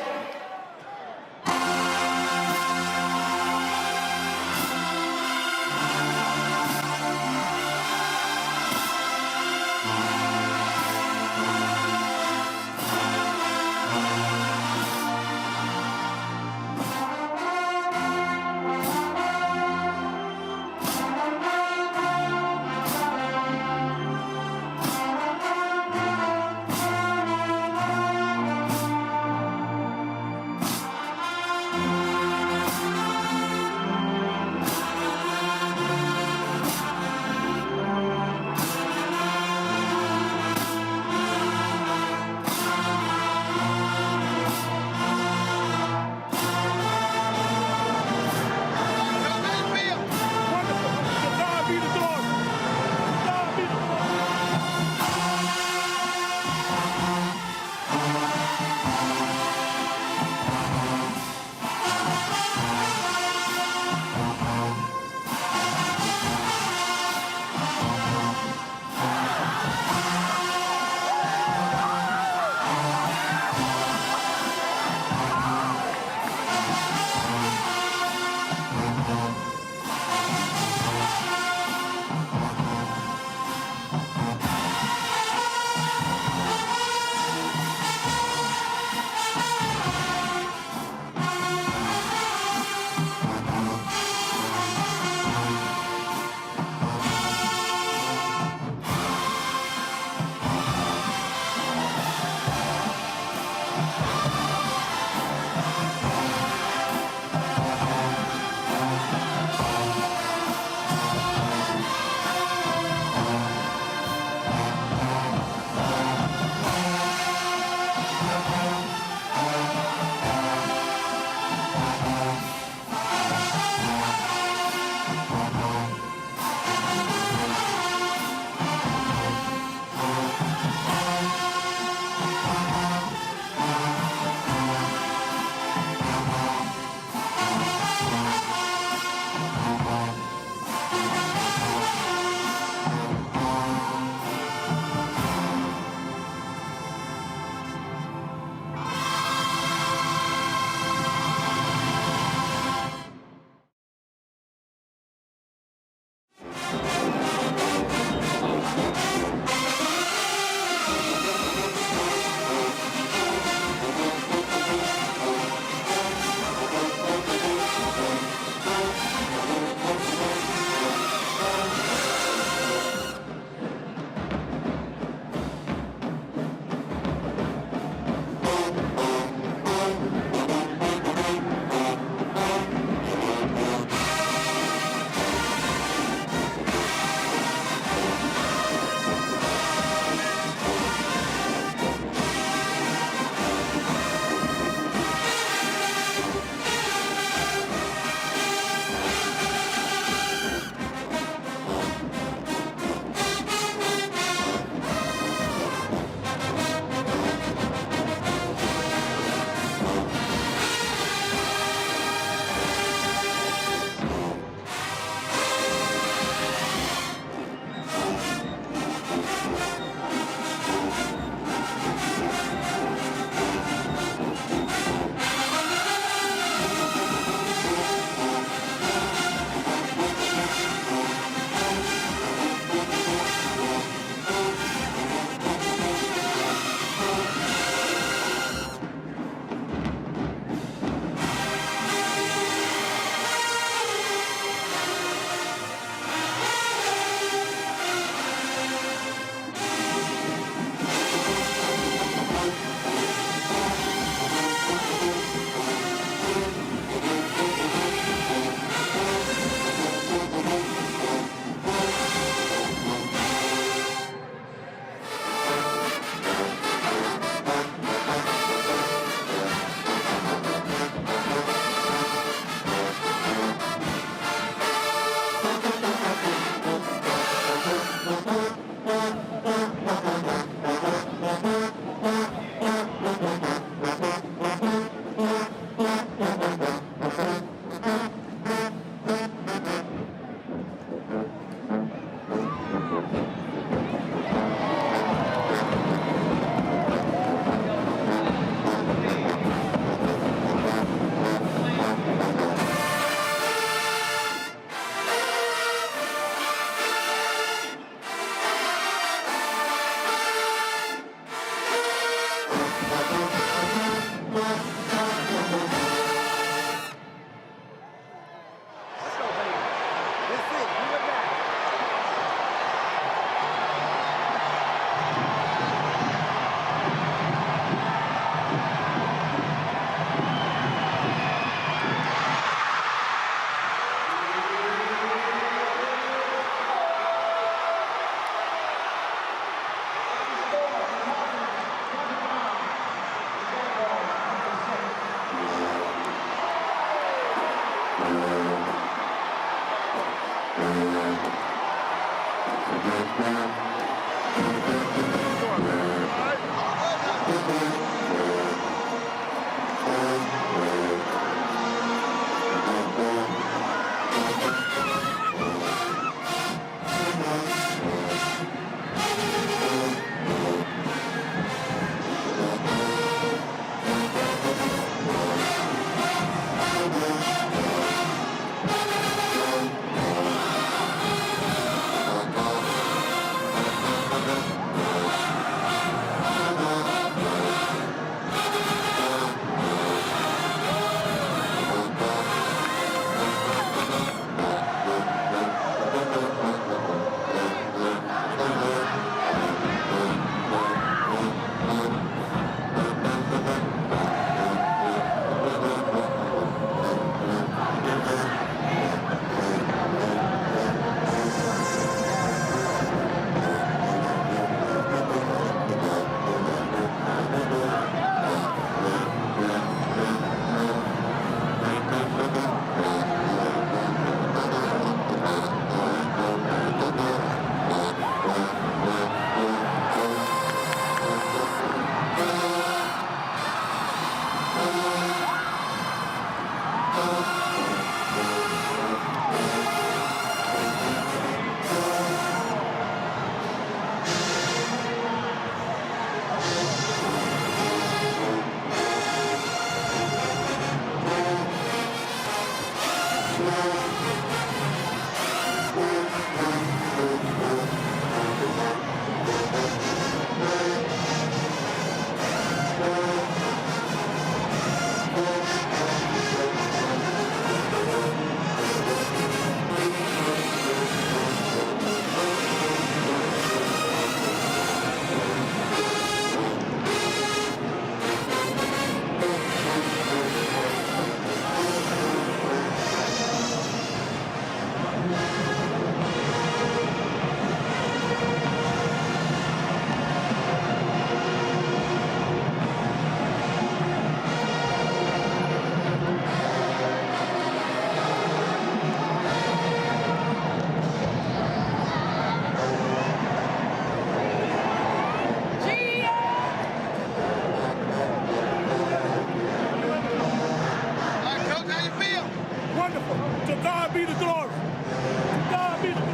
wonderful. To God be the glory. To God be the glory.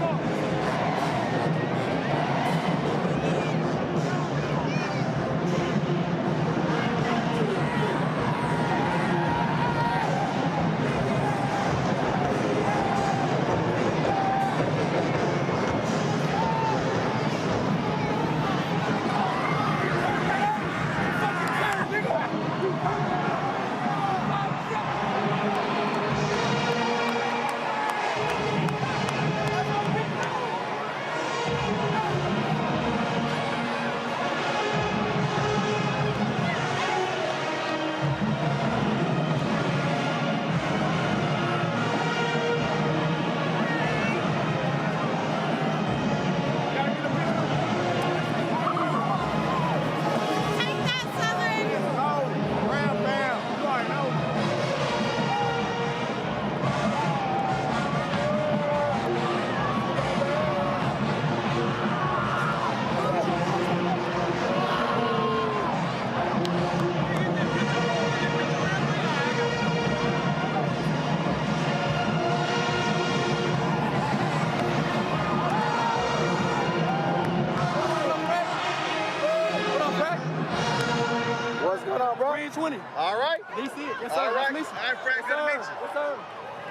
All right. DC. Yes, sir. All right. Nice to meet you. All right, Frank. Good to meet you. Yes, sir.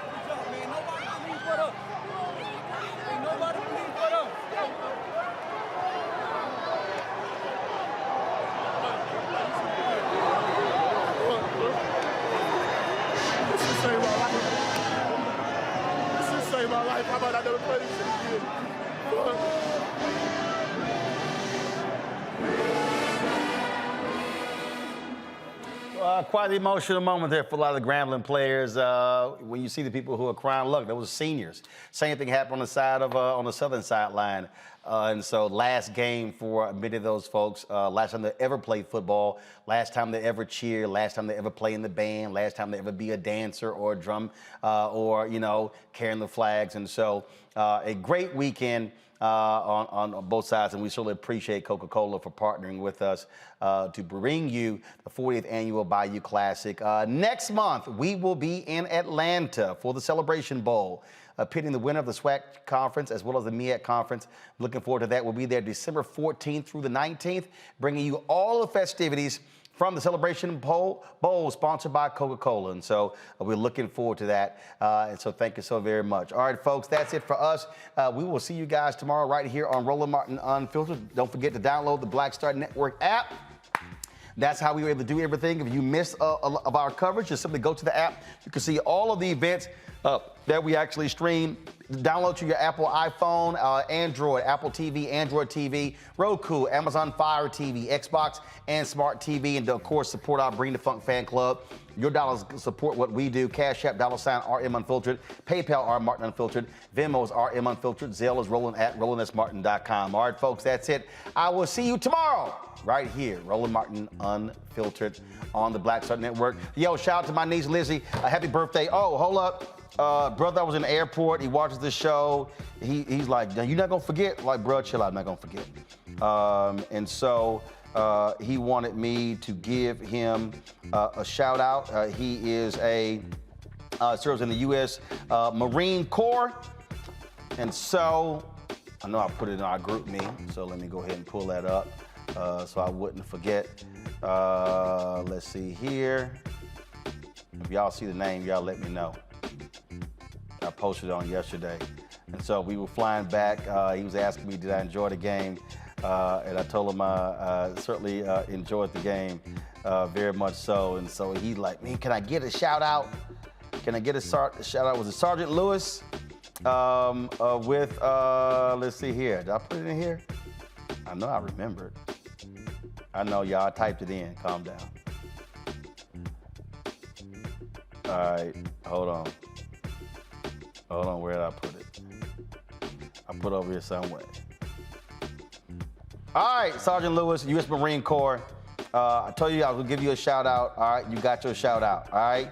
Good job, man. Nobody believes but us. Ain't nobody believes but us. This should save my life. This should save my life. How about I never play this shit again? Quite an emotional moment there for a lot of the Grambling players. When you see the people who are crying, look, there was seniors. Same thing happened on the side of on the southern sideline. And so last game for many of those folks, last time they ever played football, last time they ever cheer, last time they ever play in the band, last time they ever be a dancer or a drum or, you know, carrying the flags. And so a great weekend on both sides, and we certainly appreciate Coca-Cola for partnering with us to bring you the 40th annual Bayou Classic. Next month, we will be in Atlanta for the Celebration Bowl, pitting the winner of the SWAC Conference as well as the MEAC Conference. Looking forward to that. We'll be there December 14th through the 19th, bringing you all the festivities from the Celebration Bowl, sponsored by Coca-Cola. And so we're looking forward to that. And so thank you so very much. All right, folks, that's it for us. We will see you guys tomorrow right here on Roland Martin Unfiltered. Don't forget to download the Black Star Network app. That's how we were able to do everything. If you missed of our coverage, just simply go to the app. You can see all of the events that we actually stream. Download to your Apple iPhone, Android, Apple TV, Android TV, Roku, Amazon Fire TV, Xbox, and Smart TV. And of course, support our Bring the Funk fan club. Your dollars support what we do. Cash App, $RM Unfiltered. PayPal, R Martin Unfiltered. Venmo is RM Unfiltered. Zelle is Roland at RolandSMartin.com. All right, folks, that's it. I will see you tomorrow right here, Roland Martin Unfiltered on the Black Star Network. Yo, shout out to my niece, Lizzie. Happy birthday. Oh, hold up. Brother, I was in the airport. He watches the show. He's like, you're not going to forget? Like, bro, chill out. I'm not going to forget. And so he wanted me to give him a shout out. He is serves in the U.S. Marine Corps. And so I know I put it in our group me. So let me go ahead and pull that up so I wouldn't forget. Let's see here. If y'all see the name, y'all let me know. I posted on yesterday. And so we were flying back. He was asking me, did I enjoy the game? And I told him I certainly enjoyed the game very much so. And so he's like, man, can I get a shout out? Can I get a shout out? Was it Sergeant Lewis with, let's see here. Did I put it in here? I know I remembered. I know y'all, I typed it in. Calm down. All right, hold on. Hold on, where did I put it? I put it over here somewhere. All right, Sergeant Lewis, U.S. Marine Corps. I told you I was gonna give you a shout out. All right, you got your shout out. All right.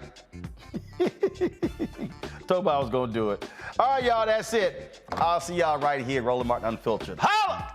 Told me I was gonna do it. All right, y'all, that's it. I'll see y'all right here, Roland Martin Unfiltered. Holla!